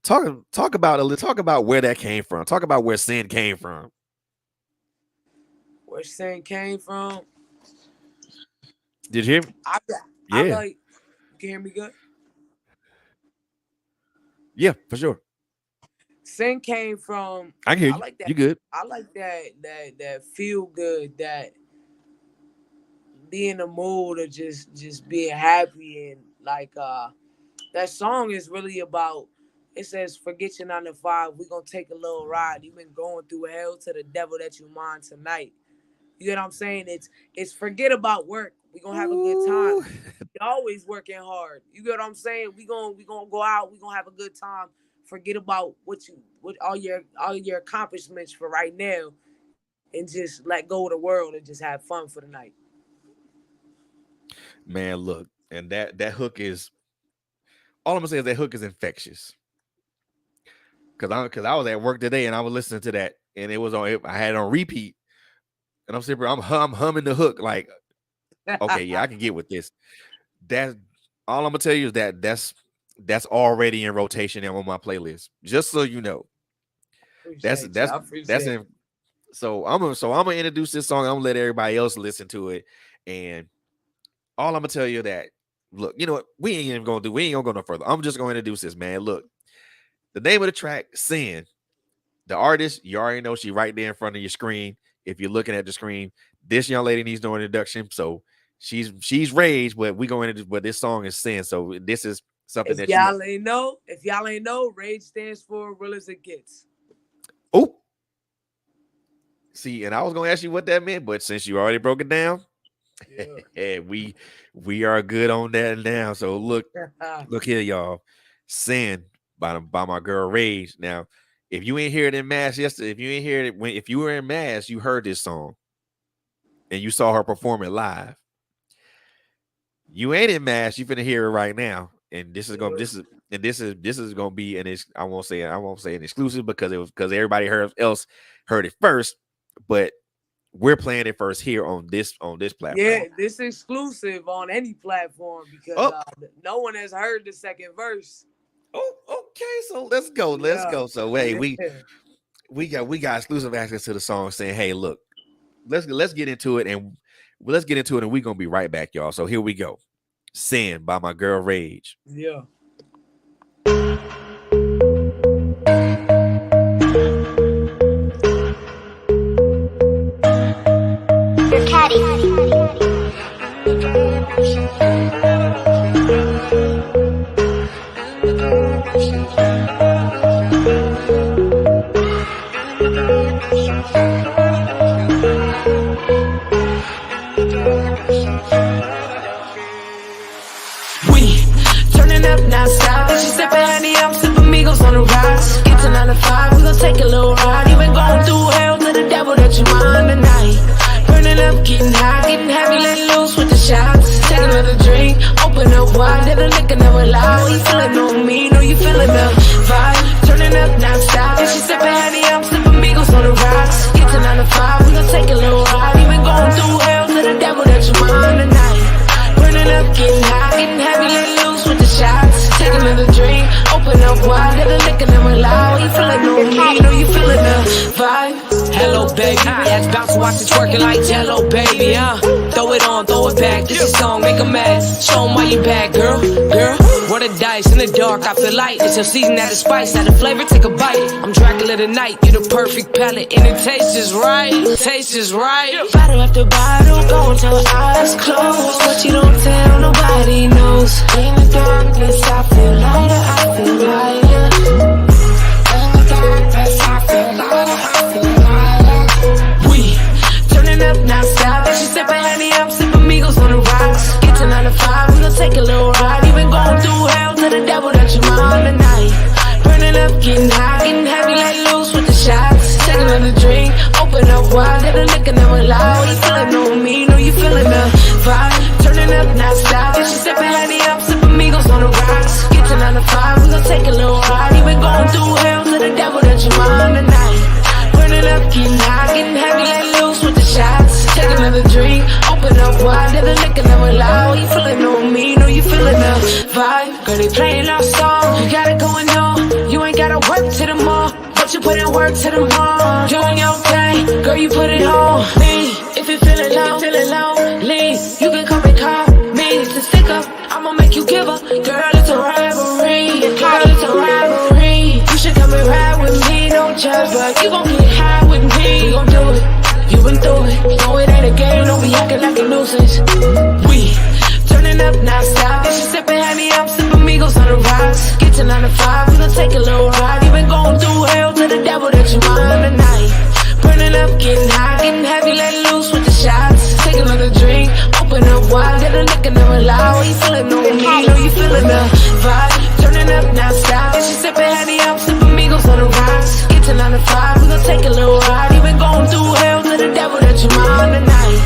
talk about where that came from. Talk about where Sin came from. Where Sin came from? Did you hear me? I Yeah, like. You can hear me good? yeah, for sure. Sin came from. I can hear I you. like that. You good? I like that feel good, that be in the mood of just being happy, and like that song is really about. It says, "Forget your 9 to 5. We gonna take a little ride. You've been going through hell to the devil that you mind tonight." You know what I'm saying? It's forget about work. We gonna have a good time. You're always working hard. You get what I'm saying? We gonna go out. We gonna have a good time. Forget about what all your accomplishments for right now, and just let go of the world and just have fun for the night. Man, look, and that hook is all I'm gonna say is that hook is infectious. Cause I was at work today and I was listening to that and it was on. I had it on repeat, and I'm sitting, I'm humming the hook like, okay, yeah, I can get with this. That's all I'm gonna tell you is that's already in rotation and on my playlist. Just so you know, that's in. So I'm gonna introduce this song. I'm gonna let everybody else listen to it, and all I'm gonna tell you that, look, you know what? We ain't gonna go no further. I'm just gonna introduce this, man. Look, the name of the track, Sin. The artist, you already know, she right there in front of your screen. If you're looking at the screen, this young lady needs no introduction. So she's RAIG, but we going into, but this song is Sin. So this is something if y'all ain't know, RAIG stands for Real as It Gets. Oh, see, and I was gonna ask you what that meant, but since you already broke it down, yeah, we are good on that now. So look here, y'all. Sin by my girl RAIG. Now, if you ain't hear it in mass yesterday, if you were in mass, you heard this song and you saw her perform it live. You ain't in mass, you finna hear it right now. And this is gonna be I won't say an exclusive because everybody else heard it first, but we're playing it first here on this platform. Yeah, this exclusive on any platform because no one has heard the second verse. Oh, okay. So let's go. So hey, we got exclusive access to the song saying, hey, look, let's get into it and we're gonna be right back, y'all. So here we go. Sin by my girl RAIG. Yeah. Your caddy. Non-stop, and she sippin' honey, I'm sippin' Migos on the rocks. Get to 9 to 5, we gon' take a little ride. You been going through hell to the devil that you mind tonight. Burning up, getting high, getting heavy, let loose with the shots. Take another drink, open up wide, let the liquor never lie. You feelin' on me, know you feelin' the vibe. Turning up non-stop, and she sippin' honey, I'm sippin' Migos on the rocks. Get to 9 to 5, we gon' take a little ride. You been going through hell to the devil that you mind tonight. Burning up, getting high, getting heavy, let loose with the shots. Take another drink, open up wide, let the liquor never lie. You feelin' on me, know you feelin' the vibe. Hello, baby, yeah, it's bounce to watch it twerking like Jello, baby, Throw it on, throw it back, this is song, make 'em mad. Show 'em why you bad, girl, roll the dice, in the dark, I feel light. It's your season, add the spice, add the flavor, take a bite. I'm Dracula tonight, you the perfect palate, and it tastes just right, Bottle after bottle, going till eyes closed. What you don't tell, nobody knows. In the darkness, I feel lighter, I feel lighter. In the darkness, I feel lighter, I feel lighter. We turning up non-stop, and she sippin' honey, I'm sippin' Migos on the rocks. Get to 9 to 5, we gon' take a little ride. Even going through hell to the devil that you mind tonight. Burning up, getting high, getting heavy, let loose with the shots. Take another drink, open up wide, let the liquor never lie. You feelin' on me, know you feelin' the vibe. Turning up non-stop, and she sippin' honey, I'm sippin' Migos on the rocks. Get to 9 to 5, we gon' take a little ride. Even going through hell to the devil that you mind tonight. Burning up, getting high, getting heavy, let loose with the shots. Take another drink, open up wide, let the liquor never lie. You feelin' on me, know you feelin' the vibe. Girl, they playin' our song, you got it going on. You ain't gotta work to the mall, but you put in work to the mall. Doing your thing, girl, you put it on me. If you feelin' lonely, you can come and call me to stick up. I'ma make you give up. Girl, it's a rivalry. You should come and ride with You gon' get high with me. We gon' do it. You been through it. No, it ain't a game. Don't be acting like a nuisance. We turning up, not stop. If she sippin' honey, I'm sippin' Migos on the rocks. Get to 9 to 5, we gon' take a little ride. You been going through hell to the devil that you on tonight. Burning up, getting high, getting heavy, let loose with the shots. Take another drink, open up wide, get a liquor, never lie. You feelin' on me, know you feelin' the vibe. Turning up, not stop. If she sippin' honey, I'm sippin' Migos on the rocks. Get to 9 to 5, we gon' take a little ride. You been going through hell to the devil that you on tonight.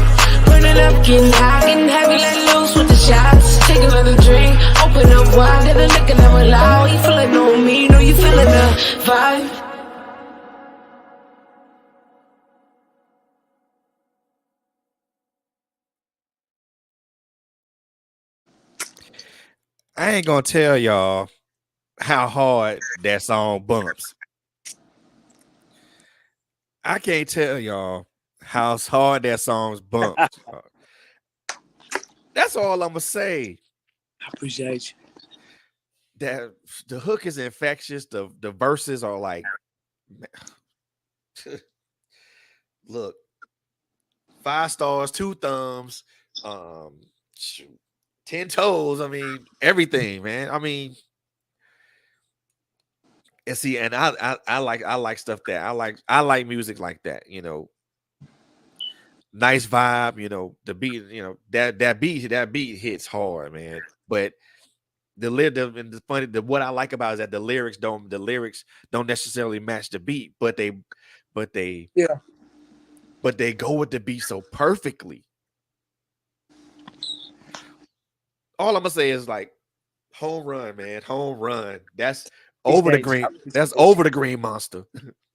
Burning up, getting high, getting heavy, let loose with the shots. Take another drink, open up wide, get a liquor, never lie. You feelin' on me, know you feelin' the vibe. I ain't gonna tell y'all how hard that song bumps. I can't tell y'all how hard that song's bumps. That's all I'm gonna say. I appreciate you. That the hook is infectious. The verses are like, look, 5 stars, 2 thumbs, 10 toes. I mean, everything, man. I mean, and see, and I like stuff that I like music like that. You know, nice vibe. You know, the beat. You know that beat hits hard, man. But the funny, what I like about it is that the lyrics don't necessarily match the beat, but they go with the beat so perfectly. All I'm gonna say is like home run, man, home run. That's over the green. That's over the green monster.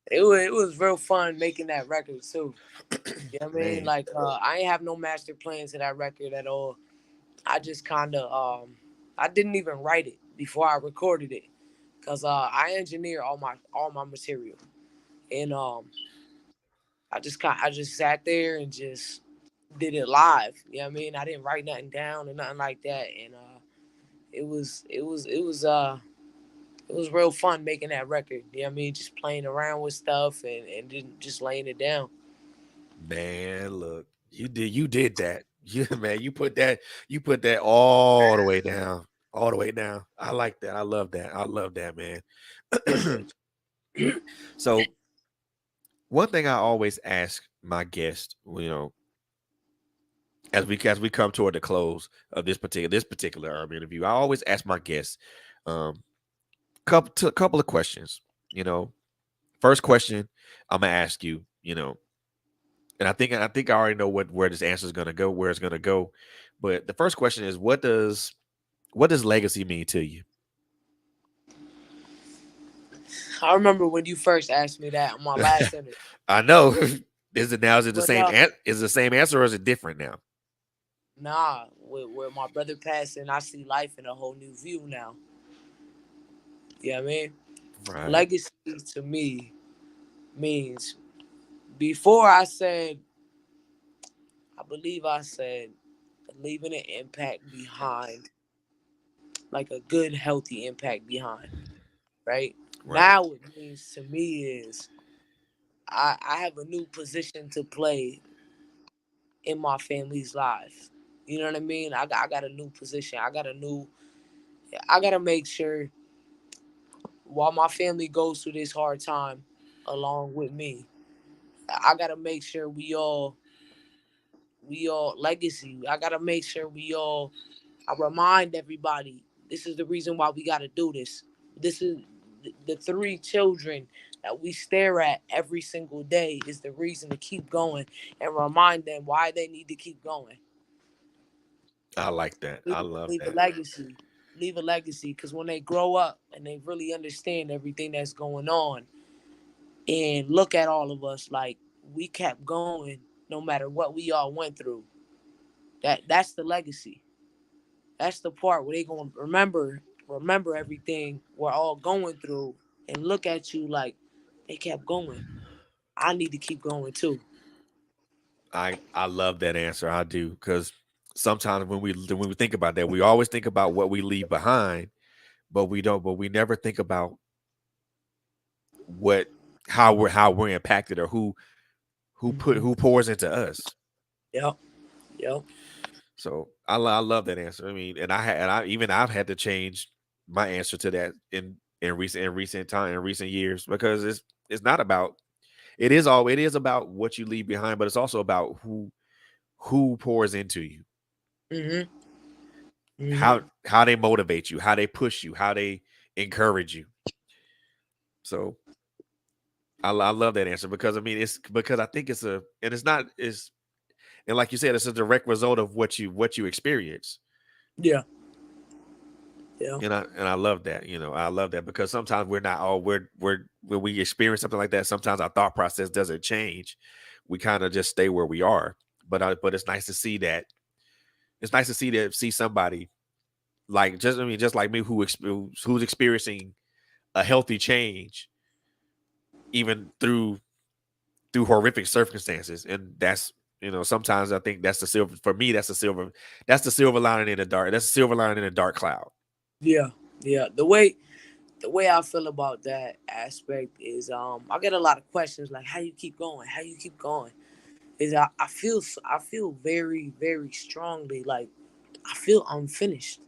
It was real fun making that record too. You know what I mean? Man. Like I ain't have no master plans to that record at all. I just kind of I didn't even write it before I recorded it, cause I engineer all my material, and I just sat there and just did it live. You know what I mean? I didn't write nothing down or nothing like that, and it was real fun making that record. You know what I mean? Just playing around with stuff and just laying it down. Man, look, you did that. You put that all the way down. All the way down. I like that. I love that, man. So one thing I always ask my guests, you know, as we come toward the close of this particular interview, I always ask my guests couple of questions. You know, first question I'm gonna ask you, you know, and I think I already know where this answer is gonna go, where it's gonna go. But the first question is, what does legacy mean to you? I remember when you first asked me that on my last interview. I know. Is it the same? Is it the same answer or is it different now? Nah, with my brother passing, I see life in a whole new view now. You know what I mean? Right. Legacy to me means, before I believe I said leaving an impact behind, like a good, healthy impact behind, right? Now what it means to me is I have a new position to play in my family's life. You know what I mean? I got a new position. I got to make sure while my family goes through this hard time along with me, I got to make sure we all legacy. I got to make sure I remind everybody, this is the reason why we got to do this. This is the 3 children that we stare at every single day is the reason to keep going, and remind them why they need to keep going. I like that. I love leave that. Leave a legacy, because when they grow up and they really understand everything that's going on and look at all of us like we kept going no matter what we all went through, that's the legacy. That's the part where they gonna remember everything we're all going through and look at you like they kept going. I need to keep going too. I love that answer. I do, because sometimes when we think about that, we always think about what we leave behind, but we never think about what how we're impacted, or who pours into us. Yep. Yep. So I love that answer. I mean, I've had to change my answer to that in recent years, because it's not about, it is about what you leave behind, but it's also about who pours into you, Mm-hmm. Mm-hmm. how they motivate you, how they push you, how they encourage you. So I love that answer, because I mean, it's because I think it's not, it's, and like you said, it's a direct result of what you experience. Yeah. Yeah. And I love that. I love that, because sometimes we're not all we're when we experience something like that, sometimes our thought process doesn't change. We kind of just stay where we are. But it's nice to see that. It's nice to see somebody like, just like me, who's experiencing a healthy change, even through horrific circumstances. And sometimes I think that's the silver, for me, that's the silver lining in the dark. That's the silver lining in a dark cloud. Yeah. Yeah. The way I feel about that aspect is I get a lot of questions like how you keep going, how you keep going. Is I feel very, very strongly like I feel unfinished.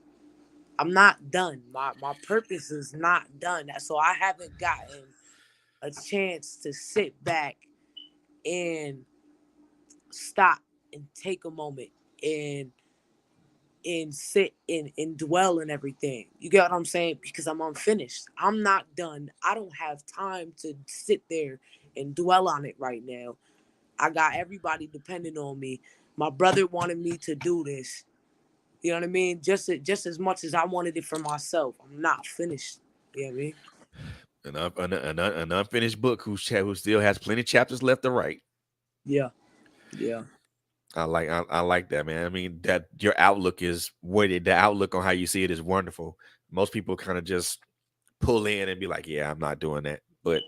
I'm not done. My purpose is not done. So I haven't gotten a chance to sit back and stop and take a moment and sit and dwell in everything. You get what I'm saying? Because I'm unfinished. I'm not done. I don't have time to sit there and dwell on it right now. I got everybody depending on me. My brother wanted me to do this. You know what I mean? Just as much as I wanted it for myself. I'm not finished. You know what I mean? An unfinished book who still has plenty of chapters left to write. Yeah. Yeah. I like that, man. I mean, that your outlook is the outlook on how you see it is wonderful. Most people kind of just pull in and be like, yeah, I'm not doing that. But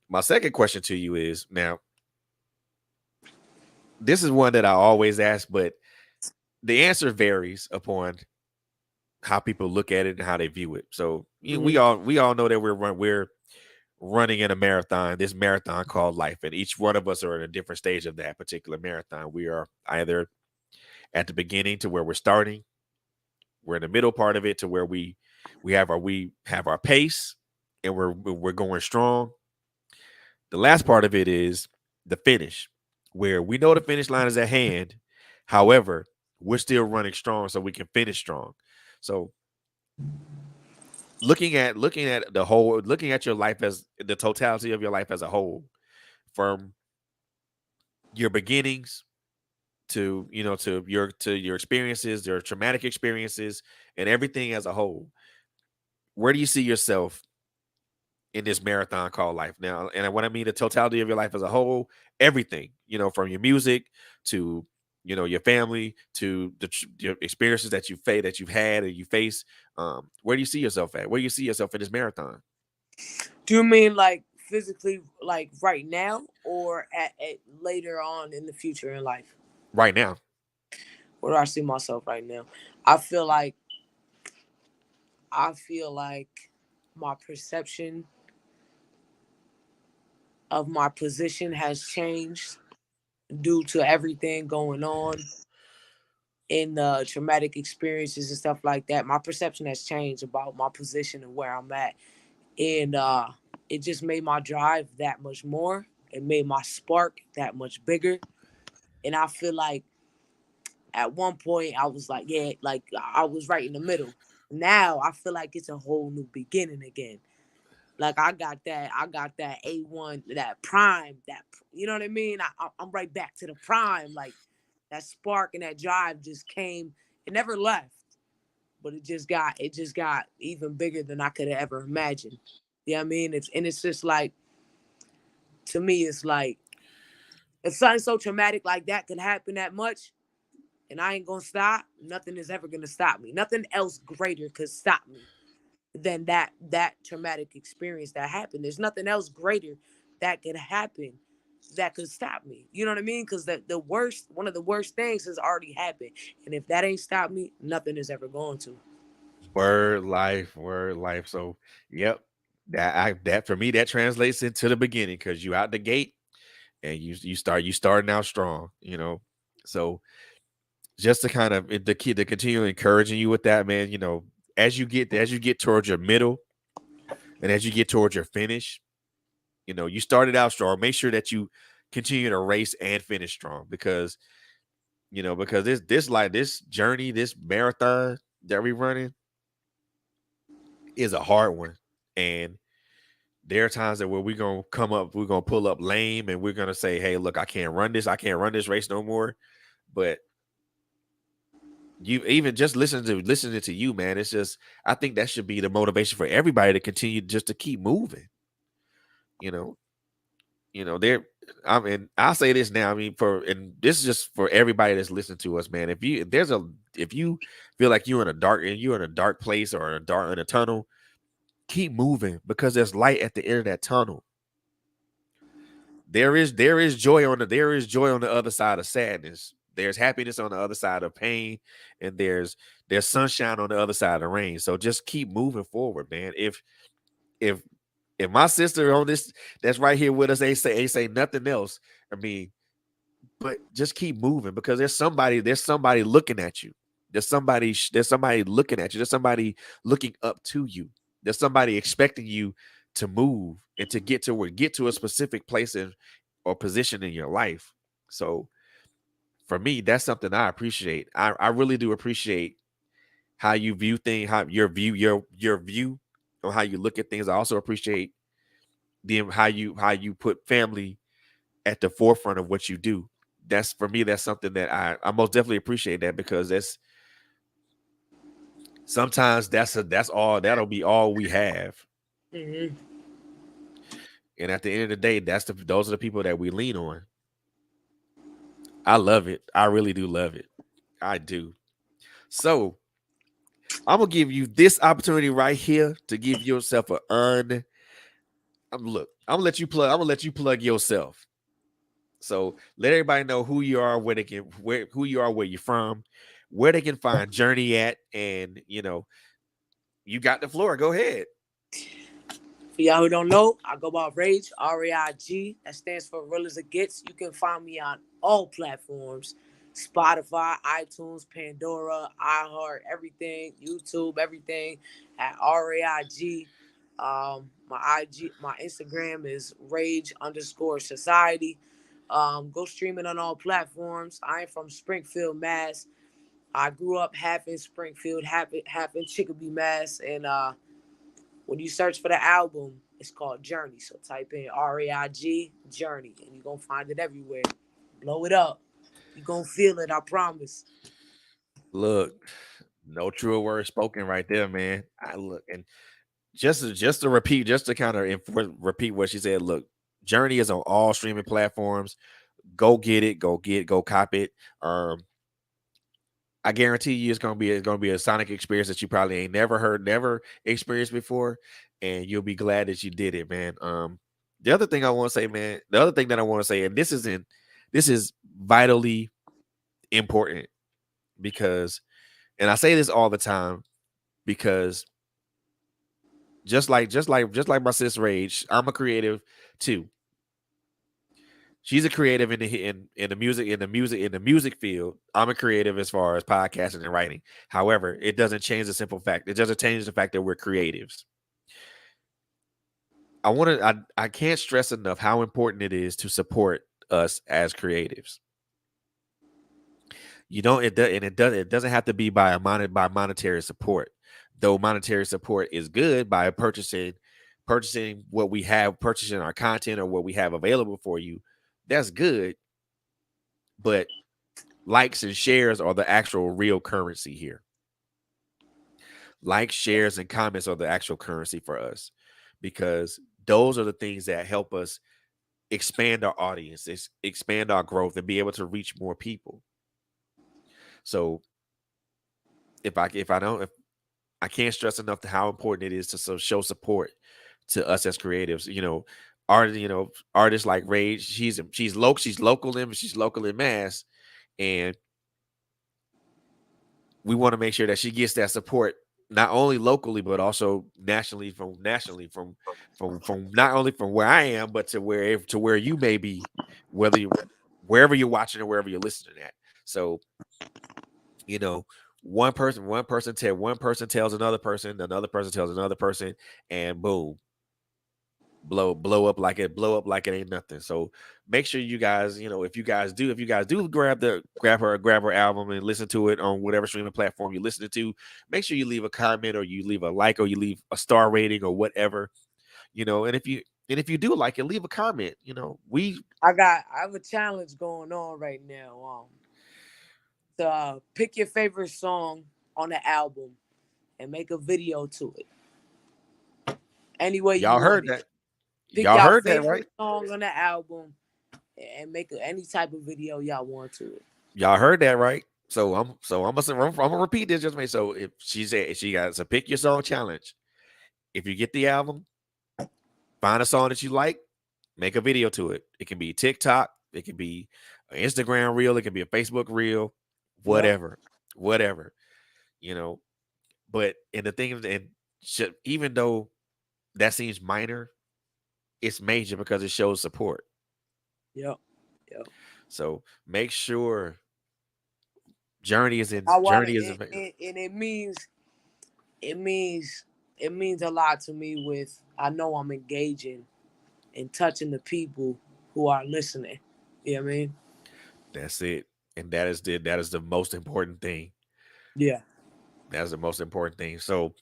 my second question to you is, now, this is one that I always ask, but the answer varies upon how people look at it and how they view it. So Mhm. we all know that we're running in a marathon, this marathon called life, and each one of us are at a different stage of that particular marathon. We are either at the beginning, to where we're starting, we're in the middle part of it, to where we have our pace, and we're going strong. The last part of it is the finish, where we know the finish line is at hand. However, we're still running strong so we can finish strong. So looking at your life, as the totality of your life as a whole, from your beginnings to your experiences, your traumatic experiences, and everything as a whole, where do you see yourself in this marathon called life now? And what I mean, the totality of your life as a whole, everything, from your music to your family, to your experiences that you've had and you face. Where do you see yourself at? Where do you see yourself in this marathon Do you mean like physically, like right now, or at later on in the future in life? right now? Where do I see myself right now? I feel like I feel like my perception of my position has changed due to everything going on in the traumatic experiences and stuff like that. My perception has changed about my position and where I'm at. And it just made my drive that much more. It made my spark that much bigger. And I feel like at one point I was like, yeah, like I was right in the middle. Now I feel like it's a whole new beginning again. Like I got that A1, that prime, that, you know what I mean? I'm right back to the prime. Like that spark and that drive just came. It never left, but it just got even bigger than I could have ever imagined. You know what I mean? It's just like, to me, it's like if something so traumatic like that could happen that much, and I ain't gonna stop, nothing is ever gonna stop me. Nothing else greater could stop me than that traumatic experience that happened. There's nothing else greater that could happen that could stop me. You know what I mean? Because the worst, one of the worst things has already happened. And if that ain't stopped me, nothing is ever going to. Word life, word life. So, yep. That for me, that translates into the beginning, because you out the gate and you starting out strong, So just to kind of to continue encouraging you with that, man, as you get towards your middle and as you get towards your finish, you started out strong. Make sure that you continue to race and finish strong, because this journey, this marathon that we running is a hard one. And there are times that where we're gonna pull up lame, and we're gonna say, hey, look, I can't run this race no more. But you even just listening to you, man, it's just, I think that should be the motivation for everybody to continue just to keep moving. You know, there, I mean, I'll say this now. I mean, and this is just for everybody that's listening to us, man. If you feel like you're in a dark place, or in a tunnel, keep moving, because there's light at the end of that tunnel. There is joy on the other side of sadness. There's happiness on the other side of pain, and there's sunshine on the other side of the rain. So just keep moving forward, man. If my sister on this that's right here with us ain't say nothing else, I mean, but just keep moving, because there's somebody looking at you. There's somebody looking at you. There's somebody looking up to you. There's somebody expecting you to move and to get to a specific place or position in your life. So for me, that's something I appreciate. I really do appreciate how you view things, how your view on how you look at things. I also appreciate how you put family at the forefront of what you do. That's, for me, that's something that I most definitely appreciate, that, because sometimes that'll be all we have. Mm-hmm. And at the end of the day, those are the people that we lean on. I love it. I really do love it. I do. So I'm gonna give you this opportunity right here to give yourself I'm gonna let you plug yourself. So let everybody know who you are, where you're from, where they can find Journey at, and you got the floor. Go ahead. For y'all who don't know, I go by RAIG, RAIG. That stands for Real as It Gets. You can find me on all platforms: Spotify, iTunes, Pandora, iHeart, everything, YouTube, everything at RAIG. My Instagram is rage_society. Go stream it on all platforms. I am from Springfield, Mass. I grew up half in Springfield, half in Chicopee, Mass. And when you search for the album, it's called Journey. So type in RAIG Journey, and you're going to find it everywhere. Blow it up. You're going to feel it, I promise. Look, no truer word spoken right there, man. And just to repeat, just to kind of repeat what she said. Look, Journey is on all streaming platforms. Go get it. Go cop it. I guarantee you it's gonna be a sonic experience that you probably ain't never experienced before, and you'll be glad that you did it, man. The other thing that I want to say, and this is vitally important, because, and I say this all the time, because just like my sis Rage, I'm a creative too. She's a creative in the music field. I'm a creative as far as podcasting and writing. However, it doesn't change the simple fact. It doesn't change the fact that we're creatives. I can't stress enough how important it is to support us as creatives. It doesn't have to be by monetary support. Though monetary support is good, by purchasing what we have, purchasing our content or what we have available for you. That's good, but likes and shares are the actual real currency here. Likes, shares, and comments are the actual currency for us, because those are the things that help us expand our audience, expand our growth, and be able to reach more people. So I can't stress enough how important it is to show support to us as creatives. Artists like Rage, she's local in Mass, and we want to make sure that she gets that support not only locally but also nationally, from not only from where I am, but to where you may be, whether you wherever you're watching or wherever you're listening at. So, you know, one person tells another person tells another person, and boom, blow up like it ain't nothing. So make sure you guys, if you guys do grab her album and listen to it on whatever streaming platform you're listening to, make sure you leave a comment, or you leave a like, or you leave a star rating, or whatever. And if you do like it, leave a comment. I have a challenge going on right now. To pick your favorite song on the album and make a video to it. Any way you Y'all want heard it. that. Pick Y'all your heard that, favorite right? song on the album and make any type of video y'all want to it. Y'all heard that, right? So I'm gonna repeat this just to make. So if she got a pick your song challenge, if you get the album, find a song that you like, make a video to it. It can be TikTok, it can be an Instagram reel, it can be a Facebook reel, Yep. whatever. But and the thing is, even though that seems minor, it's major because it shows support. Yep. So make sure Journey is in. I want Journey is it, in. and it means a lot to me. I know I'm engaging and touching the people who are listening. You know what I mean? That's it, and that is the most important thing. Yeah. That's the most important thing. So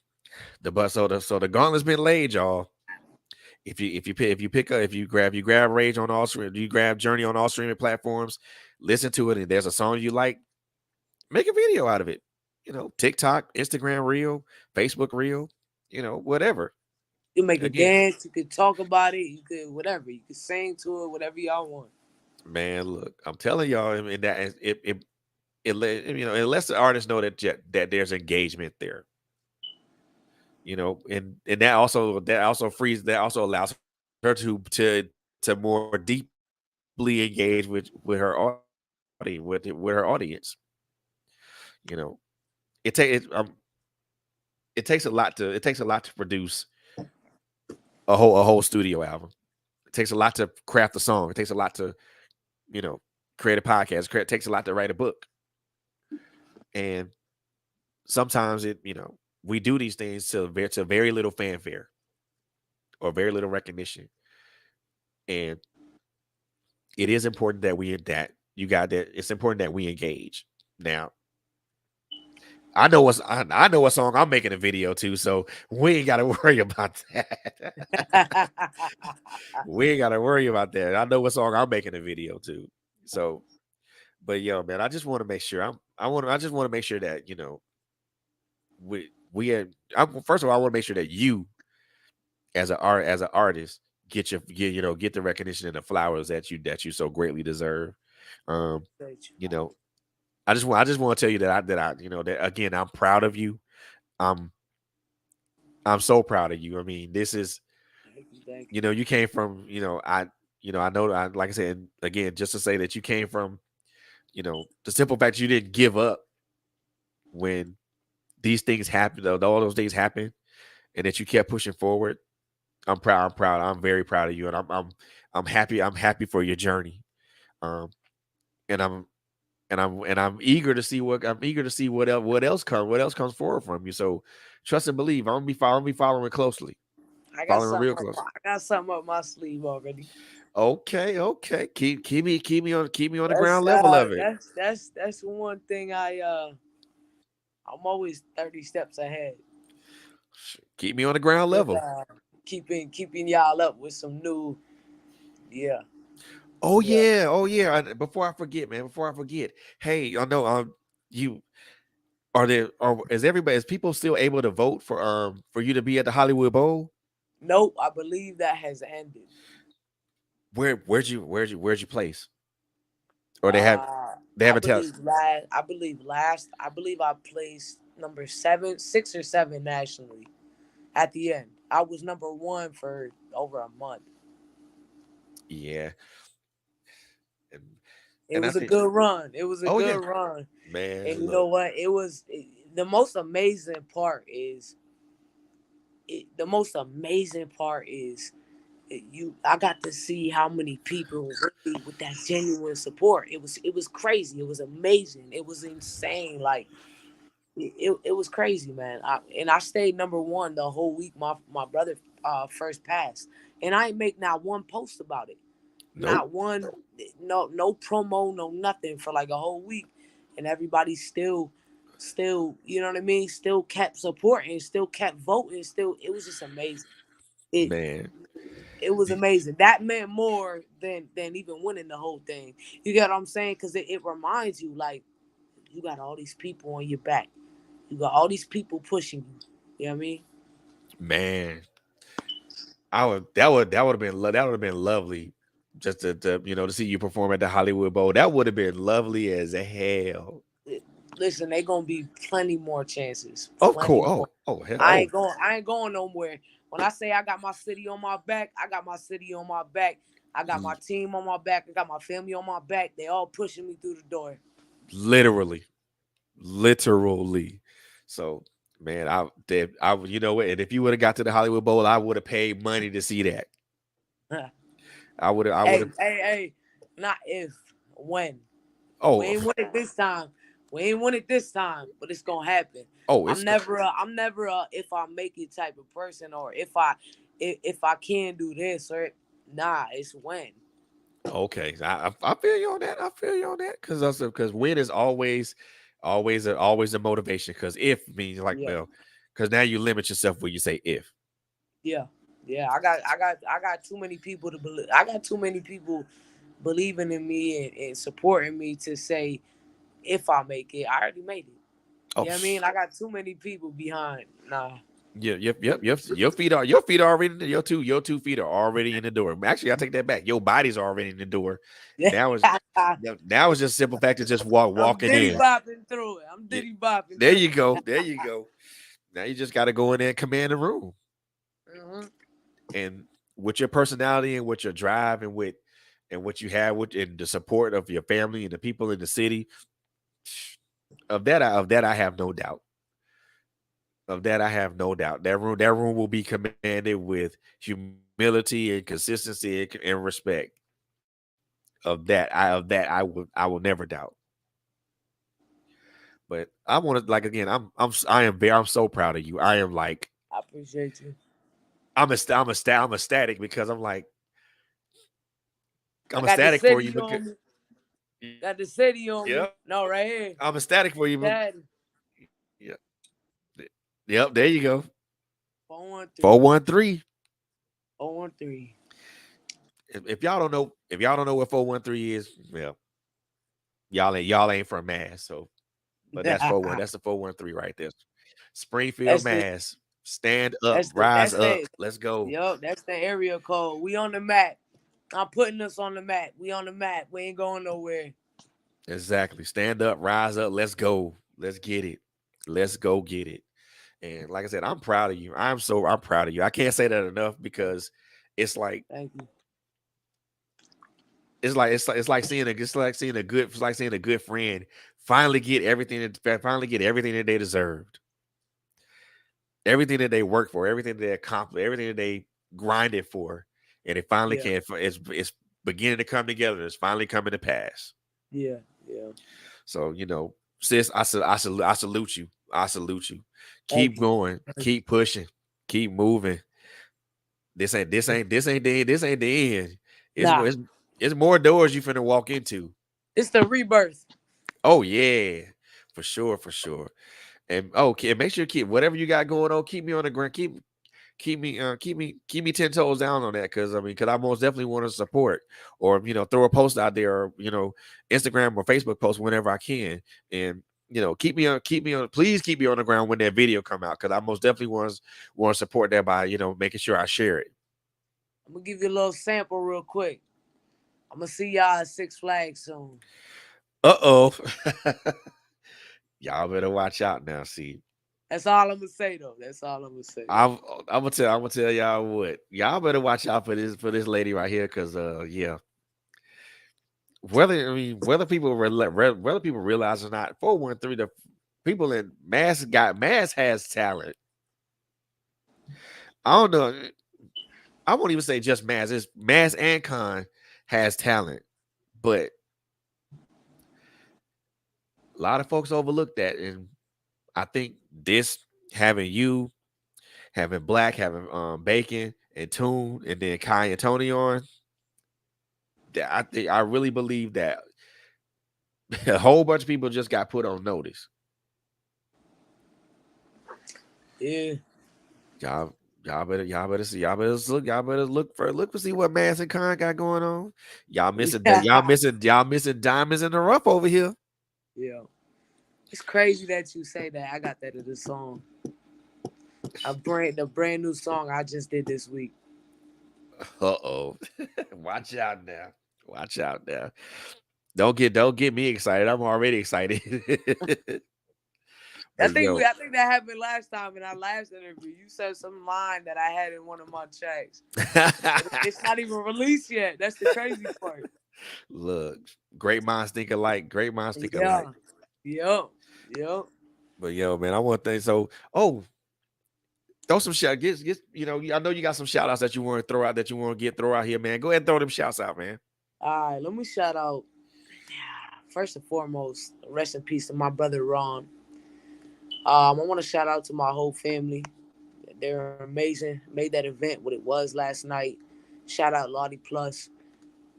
the gauntlet's been laid, y'all. If you grab Rage on all stream, you grab Journey on all streaming platforms, listen to it, and there's a song you like, make a video out of it. TikTok, Instagram reel, Facebook reel, whatever. You make a Again, dance. You could talk about it. You could whatever. You could sing to it. Whatever y'all want. man, look, I'm telling y'all, and that it lets the artist know that there's engagement there. And that also allows her to more deeply engage with her audience, with her audience. You know, it takes it takes a lot to produce a whole studio album. It takes a lot to craft a song. It takes a lot to create a podcast. It takes a lot to write a book. And sometimes we do these things to very little fanfare or very little recognition. And it is important it's important that we engage. Now, I know what song I'm making a video to, so we ain't got to worry about that. We ain't got to worry about that. I know what song I'm making a video to. So, but yo, man, I just want to make sure I just want to make sure that first of all, I want to make sure that you as an artist get the recognition and the flowers that you so greatly deserve. You know, I just want to tell you that again, I'm proud of you. I'm I'm so proud of you. I mean, this is Thank you. you came from I know like I said again, just to say that you came from the simple fact you didn't give up when these things happened, all those things happened, and that you kept pushing forward. I'm proud. I'm very proud of you, and I'm happy. I'm happy for your journey. Um, and I'm eager to see what else comes forward from you. So trust and believe. I'm gonna be following closely, following real close. I got something up my sleeve already. Okay. Keep me on the That's ground level of it. that's one thing I'm always 30 steps ahead. Keep me on the ground With, level. keeping y'all up with some new, yeah. Oh yeah. Before I forget, man. Hey, I know you is people still able to vote for you to be at the Hollywood Bowl? Nope, I believe that has ended. Where'd you place? Or they I haven't tell believe I believe I placed number 6 or 7 nationally. At the end, I was number 1 for over a month. Yeah. It And I was a think good run. It was a good yeah, run. man. And you Look, know what? the most amazing part is the most amazing part is I got to see how many people really with that genuine support. It was crazy. It was amazing. It was insane. Like it was crazy, man. I stayed number one the whole week. My brother first passed, and I ain't make not one post about it. Nope. Not one, no promo, no nothing for like a whole week, and everybody still, you know what I mean? Still kept supporting, still kept voting, still. It was just amazing. It Man. it was amazing. That meant more than even winning the whole thing. You get what I'm saying? Because it reminds you, like, you got all these people on your back. You got all these people pushing you. You know what I mean? Man. That would have been lovely just to to see you perform at the Hollywood Bowl. That would have been lovely as hell. Listen, they gonna be plenty more chances. Of Plenty course. more. Hell. I ain't going nowhere. When I say I got my city on my back, I got my city on my back. I got my team on my back. I got my family on my back. They all pushing me through the door. Literally. So, man, I you know what? And if you would have got to the Hollywood Bowl, I would have paid money to see that. I would have. Hey, not if, when. Oh, We ain't win it this time. We ain't win it this time, but it's gonna happen. oh, I'm never a if I make it type of person, or if I can do this, or nah, it's when. okay. I feel you on that. I feel you on that because win is always a motivation. Because if means like Yeah. because now you limit yourself when you say if. Yeah. I got too many people to believe. I got too many people believing in me and supporting me to say if I make it, I already made it. Oh, You know what I mean? I got too many people behind. Nah. yeah, yep. Your feet are already your two feet are already in the door. Actually, I take that back. Your body's already in the door. Now it's just simple fact to just walking I'm diddy in. bopping through it. I'm diddy bopping. There you go. There you go. Now you just got to go in there and command the room. Mm-hmm. And with your personality and with your drive and what you have and the support of your family and the people in the city, of that I have no doubt. Of that I have no doubt. That room will be commanded with humility and consistency and respect. Of that I will never doubt. But I want to, like, again, I'm so proud of you. I am like, I appreciate you. I'm ecstatic because I'm like, I'm I got the ecstatic for you city on because me. Got the city on me. yep, No, right here. I'm ecstatic for you. Daddy. Yep. Yep, there you go. 413. 413. 413. If y'all don't know what 413 is, well, y'all ain't from Mass, so but that's the 413 right there. Springfield, Mass. Stand up, rise up. Let's go. Yup, that's the area code. We on the map. I'm putting us on the map. We on the map. We ain't going nowhere. Exactly. Stand up, rise up. Let's go. Let's get it. Let's go get it. And like I said, I'm proud of you. I'm proud of you. I can't say that enough because it's like, thank you. It's like seeing a good friend finally get everything that they deserved. Everything that they worked for, everything that they accomplished, everything that they grinded for, and it finally it's beginning to come together. It's finally coming to pass. Yeah. So, sis, I salute you. I salute you. Keep going. Keep pushing. Keep moving. This ain't the end. It's more doors you finna walk into. It's the rebirth. Oh yeah, for sure. And make sure keep whatever you got going on. Keep me on the ground. Keep me 10 toes down on that because I most definitely want to support or throw a post out there or Instagram or Facebook post whenever I can and keep me on please keep me on the ground when that video come out because I most definitely want to support that by making sure I share it. I'm gonna give you a little sample real quick. I'm gonna see y'all at Six Flags soon. Uh-oh. Y'all better watch out now. See, that's all I'm gonna say though. That's all I'm gonna say. I'm gonna tell y'all what. Y'all better watch out for this lady right here, because whether people realize or not, 413 people in Mass has talent. I don't know. I won't even say just Mass. It's Mass and Con has talent, but a lot of folks overlook that. And I think this having you, having Black, having Bacon and Tune, and then Kai and Tony on, I really believe that a whole bunch of people just got put on notice. Yeah. Y'all better look for see what Mass and Con got going on. Y'all missing diamonds in the rough over here. Yeah. It's crazy that you say that. I got that in the song. The brand new song I just did this week. Uh-oh. Watch out now. Watch out now. Don't get me excited. I'm already excited. I think that happened last time in our last interview. You said some line that I had in one of my tracks. It's not even released yet. That's the crazy part. Look, great minds think alike. Great minds think alike. Yep. But yo, man, I want things. So, throw some shout. Get I know you got some shout outs that you want to throw out throw out here, man. Go ahead and throw them shouts out, man. All right, let me shout out. First and foremost, rest in peace to my brother Ron. I want to shout out to my whole family. They're amazing. Made that event what it was last night. Shout out Lottie Plus.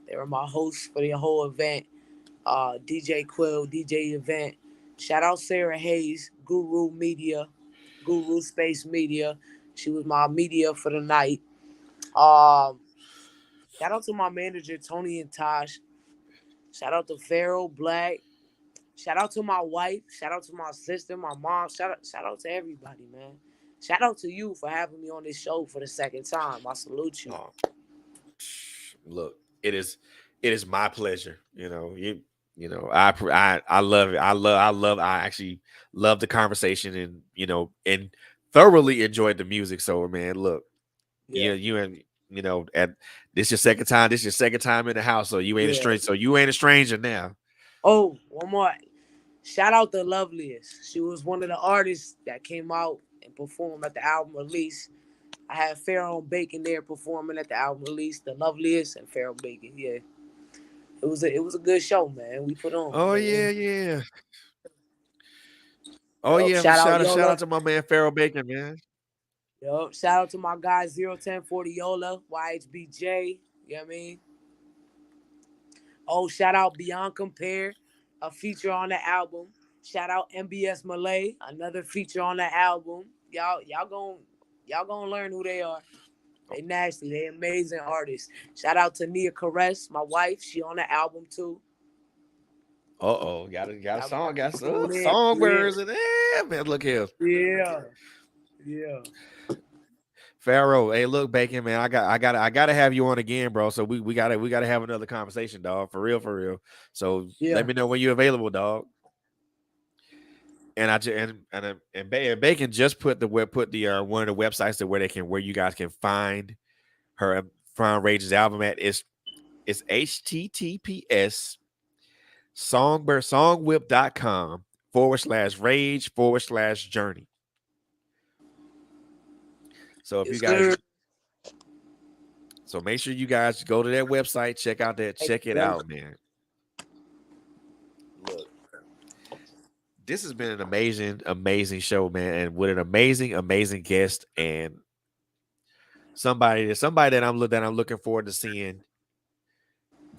They were my hosts for the whole event. DJ Quill, DJ Event. Shout out Sarah Hayes, Guru Space Media. She was my media for the night. Shout out to my manager, Tony and Tosh. Shout out to Pharaoh Black. Shout out to my wife. Shout out to my sister, my mom. Shout out to everybody, man. Shout out to you for having me on this show for the second time. I salute you. Look, it is my pleasure. I love it. I actually love the conversation and thoroughly enjoyed the music. So, man, look, you at this your second time. This your second time in the house, so you ain't a stranger. So you ain't a stranger now. Oh, one more. Shout out to Loveliest. She was one of the artists that came out and performed at the album release. I had Pharaoh and Bacon there performing at the album release. The Loveliest and Pharaoh Bacon. Yeah, it was a good show, man. We put on. Oh, man. yeah. Oh, yeah. Shout out to my man Pharaoh Bacon, man. Yo, shout out to my guy 01040 Yola, YHBJ. You know what I mean? Oh, shout out Beyond Compare, a feature on the album. Shout out MBS Malay, another feature on the album. Y'all gonna learn who they are. They nasty. They amazing artists. Shout out to Nia Caress, my wife. She on the album too. Uh-oh. Got a song. Got some songbirds in there. Man, look here. Yeah. Pharaoh, hey, look, Bacon, man, I gotta have you on again, bro. So we gotta have another conversation, dog. For real. So let me know when you're available, dog. And Bacon just put the one of the websites where you guys can find RAIG's album at. It's https songwhip.com/RAIG/journey. So if you guys, so make sure you guys go to that website, check it out, man. Look, this has been an amazing show, man, and with an amazing guest and somebody that I'm looking forward to seeing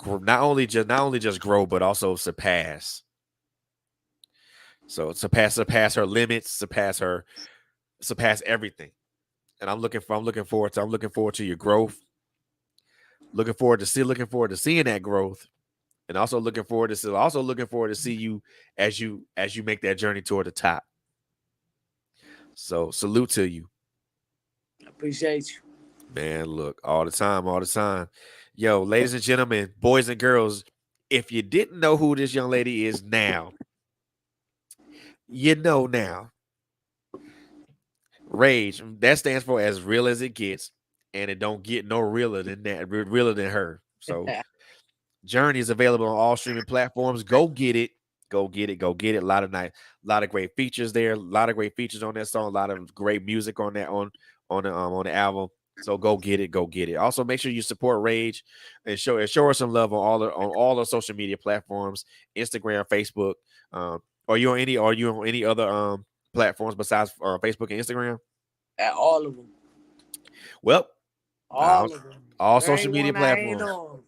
not only just grow, but also surpass. So surpass her limits, surpass everything. And I'm looking forward to your growth. Looking forward to seeing that growth, and also looking forward to see you as you make that journey toward the top. So salute to you. I appreciate you, man. Look, all the time. Yo, ladies and gentlemen, boys and girls, if you didn't know who this young lady is now, you know now. RAIG, that stands for as real as it gets, and it don't get no realer than her. So Journey is available on all streaming platforms. Go get it. Go get it. Go get it. A lot of a lot of great features there. A lot of great features on that song. A lot of great music on that on the album. So go get it. Go get it. Also, make sure you support Rage and show us some love on all the social media platforms, Instagram, Facebook. Are you on any other platforms besides Facebook and Instagram? At all of them. Well, All of them. all There social ain't media one I ain't platforms. on.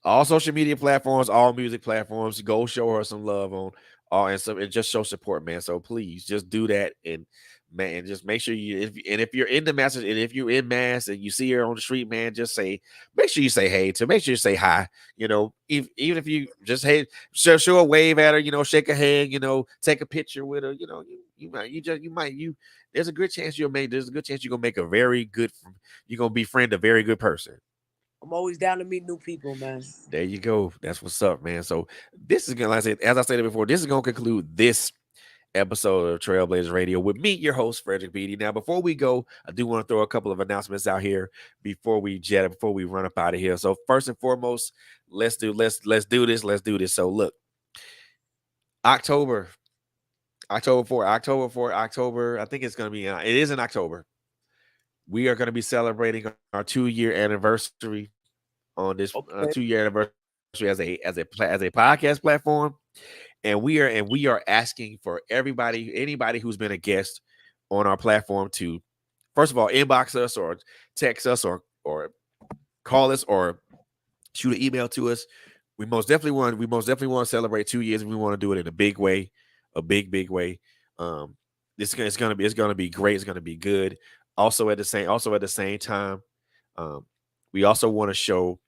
All social media platforms, all music platforms. Go show her some love on all and just show support, man. So please just do that and man, just make sure if you're in the message and if you're in mass and you see her on the street, man, just make sure you say hey to make sure you say hi. Even if you just hey, show a wave at her, shake her hand, take a picture with her, there's a good chance you're gonna make you're gonna befriend a very good person. I'm always down to meet new people, man. There you go. That's what's up, man. So this is gonna, like I said, as I said before, this is gonna conclude this episode of TrailBlazerz Radio with me, your host, Frederick Beatty. Now, before we go, I do want to throw a couple of announcements out here before we run up out of here. So first and foremost, let's do this. So look, October, I think it's gonna be. It is in October. We are going to be celebrating our 2-year anniversary on this 2-year anniversary as a podcast platform, and we are asking for anybody who's been a guest on our platform to first of all inbox us or text us or call us or shoot an email to us. We most definitely want to celebrate 2 years, and we want to do it in a big way, a big way. It's gonna be great. It's gonna be good. Also at the same time, we also want to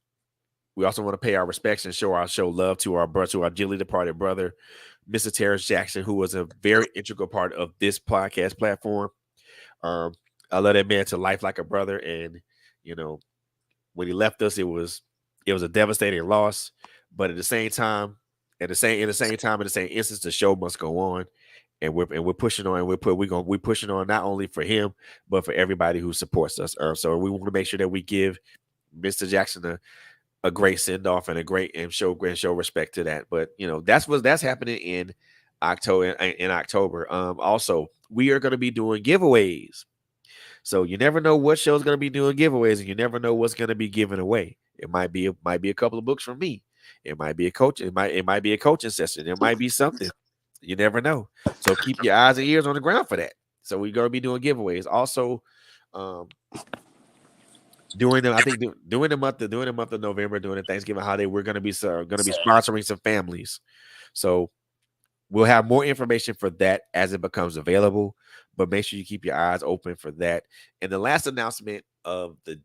pay our respects and show love to our dearly departed brother, Mr. Terrence Jackson, who was a very integral part of this podcast platform. I love that man to life like a brother, and when he left us, it was a devastating loss. But at the same instance, the show must go on. And we're pushing on, and we're pushing on not only for him but for everybody who supports us. So we want to make sure that we give Mr. Jackson a great send off and show respect to that. But that's happening in October. Also, we are going to be doing giveaways. So you never know what show's going to be doing giveaways, and you never know what's going to be given away. It might be a couple of books from me. It might be a coach. It might be a coaching session. It might be something. You never know. So keep your eyes and ears on the ground for that. So we're going to be doing giveaways. Also, during the month of November, during the Thanksgiving holiday, we're going to be sponsoring some families. So we'll have more information for that as it becomes available. But make sure you keep your eyes open for that. And the last announcement of the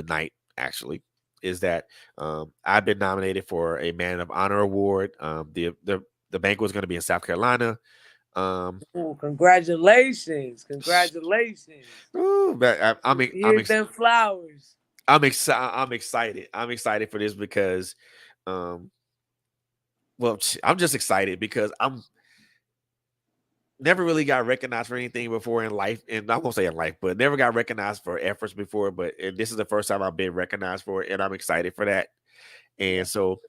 night, actually, is that I've been nominated for a Man of Honor award. The banquet was going to be in South Carolina. Congratulations! Ooh, Here's them flowers. I'm excited. I'm excited for this because, I'm just excited because I'm never really got recognized for anything before in life, and I won't say in life, but never got recognized for efforts before. But this is the first time I've been recognized for it, and I'm excited for that. And so,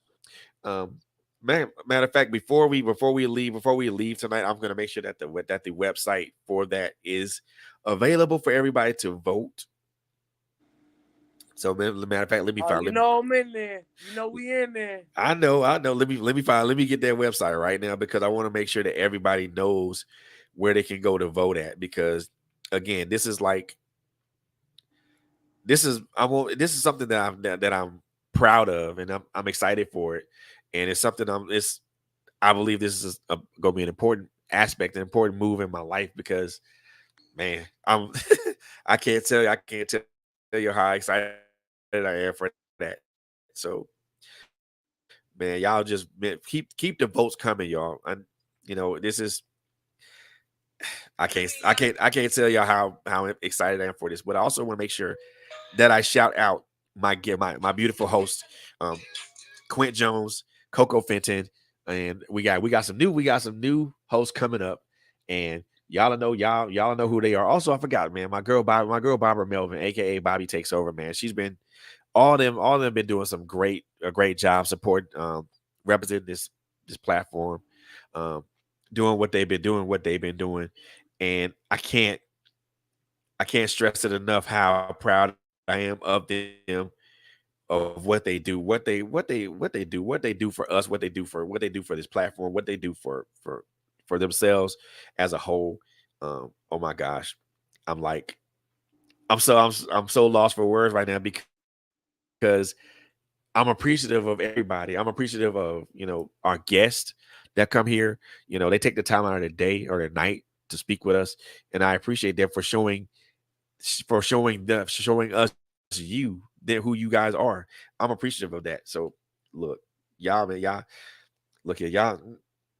matter of fact, before we leave tonight, I'm going to make sure that the website for that is available for everybody to vote. So, matter of fact, let me find. I'm in there. We in there. I know. Let me get that website right now because I want to make sure that everybody knows where they can go to vote at. Because again, this is something that I'm proud of, and I'm excited for it. And it's something I believe this is going to be an important aspect, an important move in my life because, man, I can't tell you how excited I am for that. So, man, y'all just keep the votes coming, y'all. And this is I can't tell y'all how excited I am for this, but I also want to make sure that I shout out my beautiful host, Quint Jones, Coco Fenton, and we got some new hosts coming up, and y'all know who they are. Also, I forgot, man, my girl Barbara Melvin, aka Bobby Takes Over, man. She's been all of them been doing a great job supporting representing platform, doing what they've been doing, and I can't stress it enough how proud I am of them, of what they do, what they do for us, what they do for this platform, what they do for themselves as a whole. Oh my gosh, I'm like, I'm so lost for words right now because I'm appreciative of everybody. I'm appreciative of, our guests that come here. They take the time out of their day or their night to speak with us, and I appreciate them showing us who you guys are. I'm appreciative of that. So look, y'all, man, y'all look at y'all.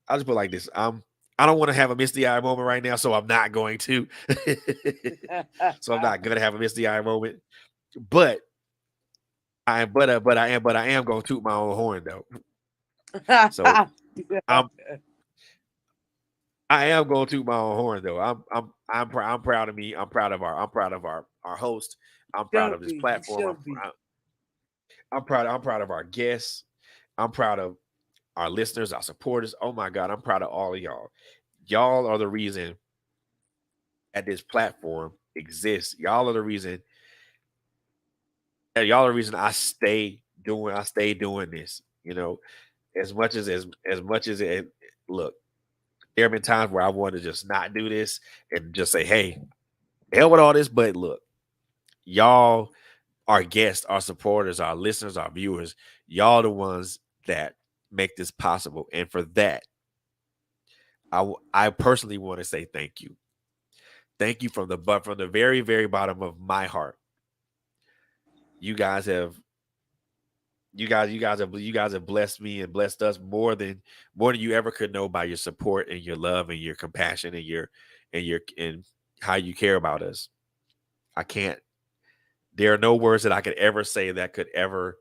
I'll just put it like this. I don't want to have a misty eye moment right now, so I'm not going to. So I'm not gonna have a misty eye moment. But I am gonna toot my own horn though. So I am going to toot my own horn though. I'm proud of me. I'm proud of our host. I'm proud of this platform. I'm proud of our guests. I'm proud of our listeners, our supporters. Oh my God, I'm proud of all of y'all. Y'all are the reason that this platform exists. Y'all are the reason I stay doing this. As much as it, look, there have been times where I wanted to just not do this and just say, hey, hell with all this. But look, y'all, our guests, our supporters, our listeners, our viewers, y'all the ones that make this possible. And for that, I personally want to say thank you. Thank you from the very, very bottom of my heart. You guys have blessed me and blessed us more than you ever could know by your support and your love and your compassion and how you care about us. There are no words that I could ever say that could ever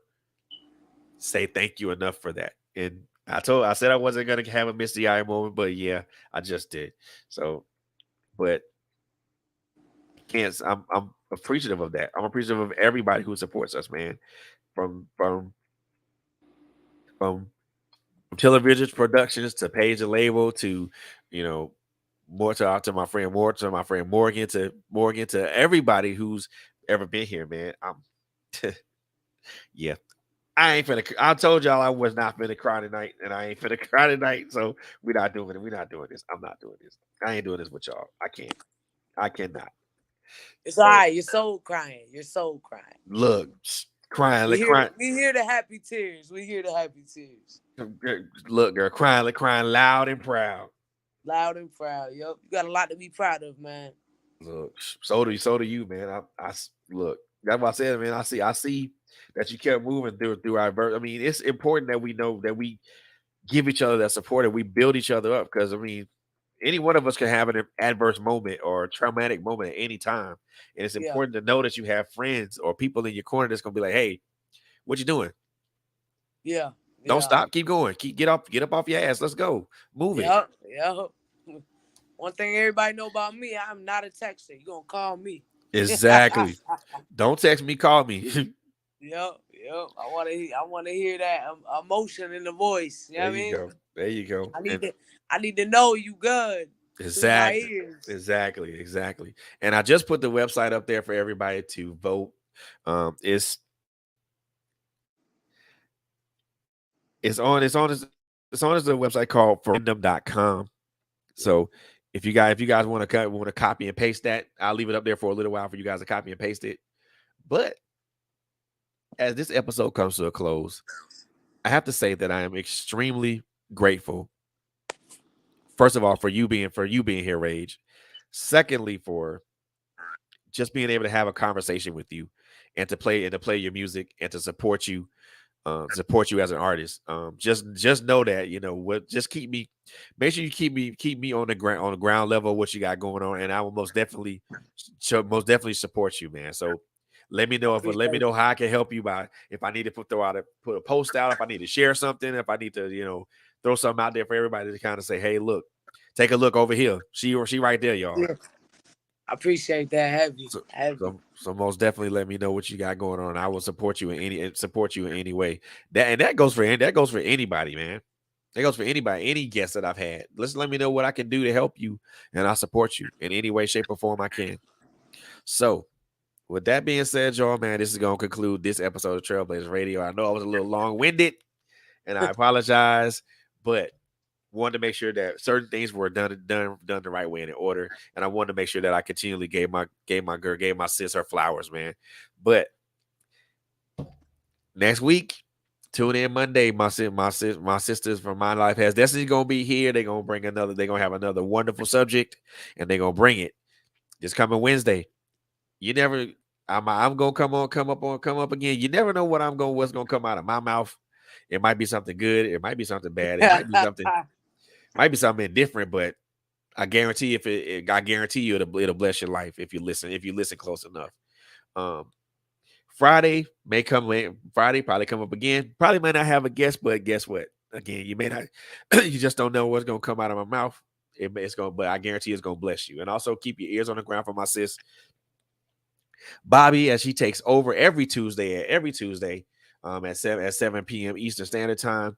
say thank you enough for that. And I said I wasn't going to have a misty eye moment, but yeah, I just did. So, but I'm appreciative of that. I'm appreciative of everybody who supports us, man. From TrailBlazerz Productions to Page the Label to, more to my friend Morgan to everybody who's ever been here, man. Yeah. I told y'all I was not finna cry tonight, and I ain't finna cry tonight. So we're not doing it. We're not doing this. I'm not doing this. I ain't doing this with y'all. I can't. I cannot. It's all right. Your soul crying. Your soul crying. Look, crying. We hear the happy tears. We hear the happy tears. Look, girl, crying loud and proud. Loud and proud. Yep. You got a lot to be proud of, man. Look, so do you, man. I look. That's what I said, man. I see that you kept moving through our verse. I mean, it's important that we know that we give each other that support and we build each other up, because I mean, any one of us can have an adverse moment or a traumatic moment at any time. And it's important to know that you have friends or people in your corner that's gonna be like, hey, what you doing? Yeah. Don't stop, keep going. Get up off your ass. Let's go. Move it. Yeah. One thing everybody know about me, I'm not a texter. You're gonna call me. Exactly. Don't text me, call me. Yep. I wanna hear that emotion in the voice. You know what I mean? There you go. I need to know you good. Exactly. And I just put the website up there for everybody to vote. It's on the website called forrandom.com. So if you guys want to copy and paste that, I'll leave it up there for a little while for you guys to copy and paste it. But as this episode comes to a close, I have to say that I am extremely grateful. First of all, for you being here, RAIG. Secondly, for just being able to have a conversation with you and to play your music and to support you as an artist. Just know that, just make sure you keep me on the ground level of what you got going on, and I will most definitely support you, man. So let me know how I can help you if I need to put a post out, if I need to share something, if I need to, throw something out there for everybody to kind of say, hey, look, take a look over here. She right there, y'all. Yeah. I appreciate that. Heavy. So most definitely let me know what you got going on. I will support you in any way. That goes for anybody, man. That goes for anybody, any guest that I've had. Let me know what I can do to help you, and I'll support you in any way, shape, or form I can. So, with that being said, y'all, man, this is going to conclude this episode of TrailBlazerz Radio. I know I was a little long-winded, and I apologize, but wanted to make sure that certain things were done the right way and in order, and I wanted to make sure that I continually gave my sis her flowers, man. But next week, tune in Monday. My sisters from My Life Has Destiny gonna be here. They're gonna have another wonderful subject, and they're gonna bring it this coming Wednesday. You never, I'm gonna come up again. You never know what's gonna come out of my mouth. It might be something good. It might be something bad. It might be something different. But I guarantee it'll bless your life if you listen close enough. Friday probably come up again. Probably might not have a guest, but guess what? Again, you may not. You just don't know what's gonna come out of my mouth. But I guarantee it's gonna bless you. And also keep your ears on the ground for my sis Bobby, as she takes over every Tuesday at 7 p.m. Eastern Standard Time.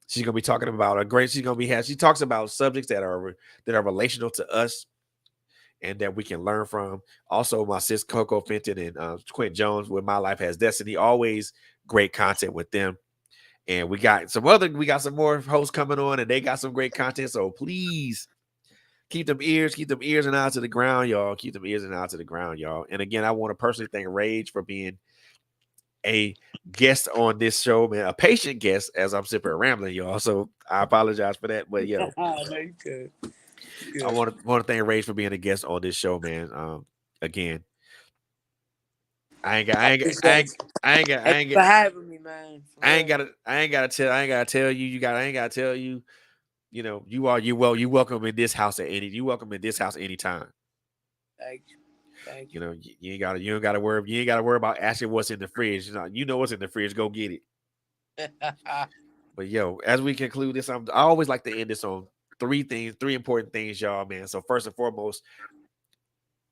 She's gonna be talking about she talks about subjects that are relational to us and that we can learn from. Also, my sis Coco Fenton and Quint Jones with My Life Has Destiny, always great content with them. And we got some more hosts coming on, and they got some great content. So please keep them ears and eyes to the ground, y'all. Keep them ears and eyes to the ground, y'all. And again, I want to personally thank RAIG for being a guest on this show, man, a patient guest as I'm sipping and rambling, y'all. So I apologize for that, but No, you good. I want to thank RAIG for being a guest on this show, man. Again, I ain't for having me, man. I ain't gotta tell you. I ain't gotta tell you. You know, you're welcome in this house anytime. Thank you. You know, you ain't gotta worry about asking what's in the fridge. You know what's in the fridge. Go get it. But yo, as we conclude this, I always like to end this on three important things, y'all, man. So first and foremost,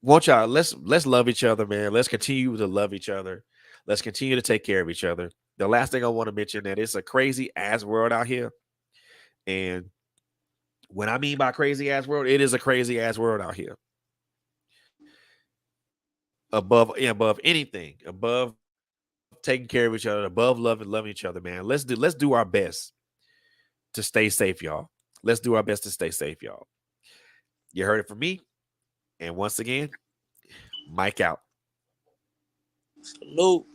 let's love each other, man. Let's continue to love each other. Let's continue to take care of each other. The last thing I want to mention that it's a crazy ass world out here. And when I mean by crazy ass world, it is a crazy ass world out here. Above anything, above taking care of each other, above loving each other, man. Let's do our best to stay safe, y'all. Let's do our best to stay safe, y'all. You heard it from me. And once again, Mike out. Salute.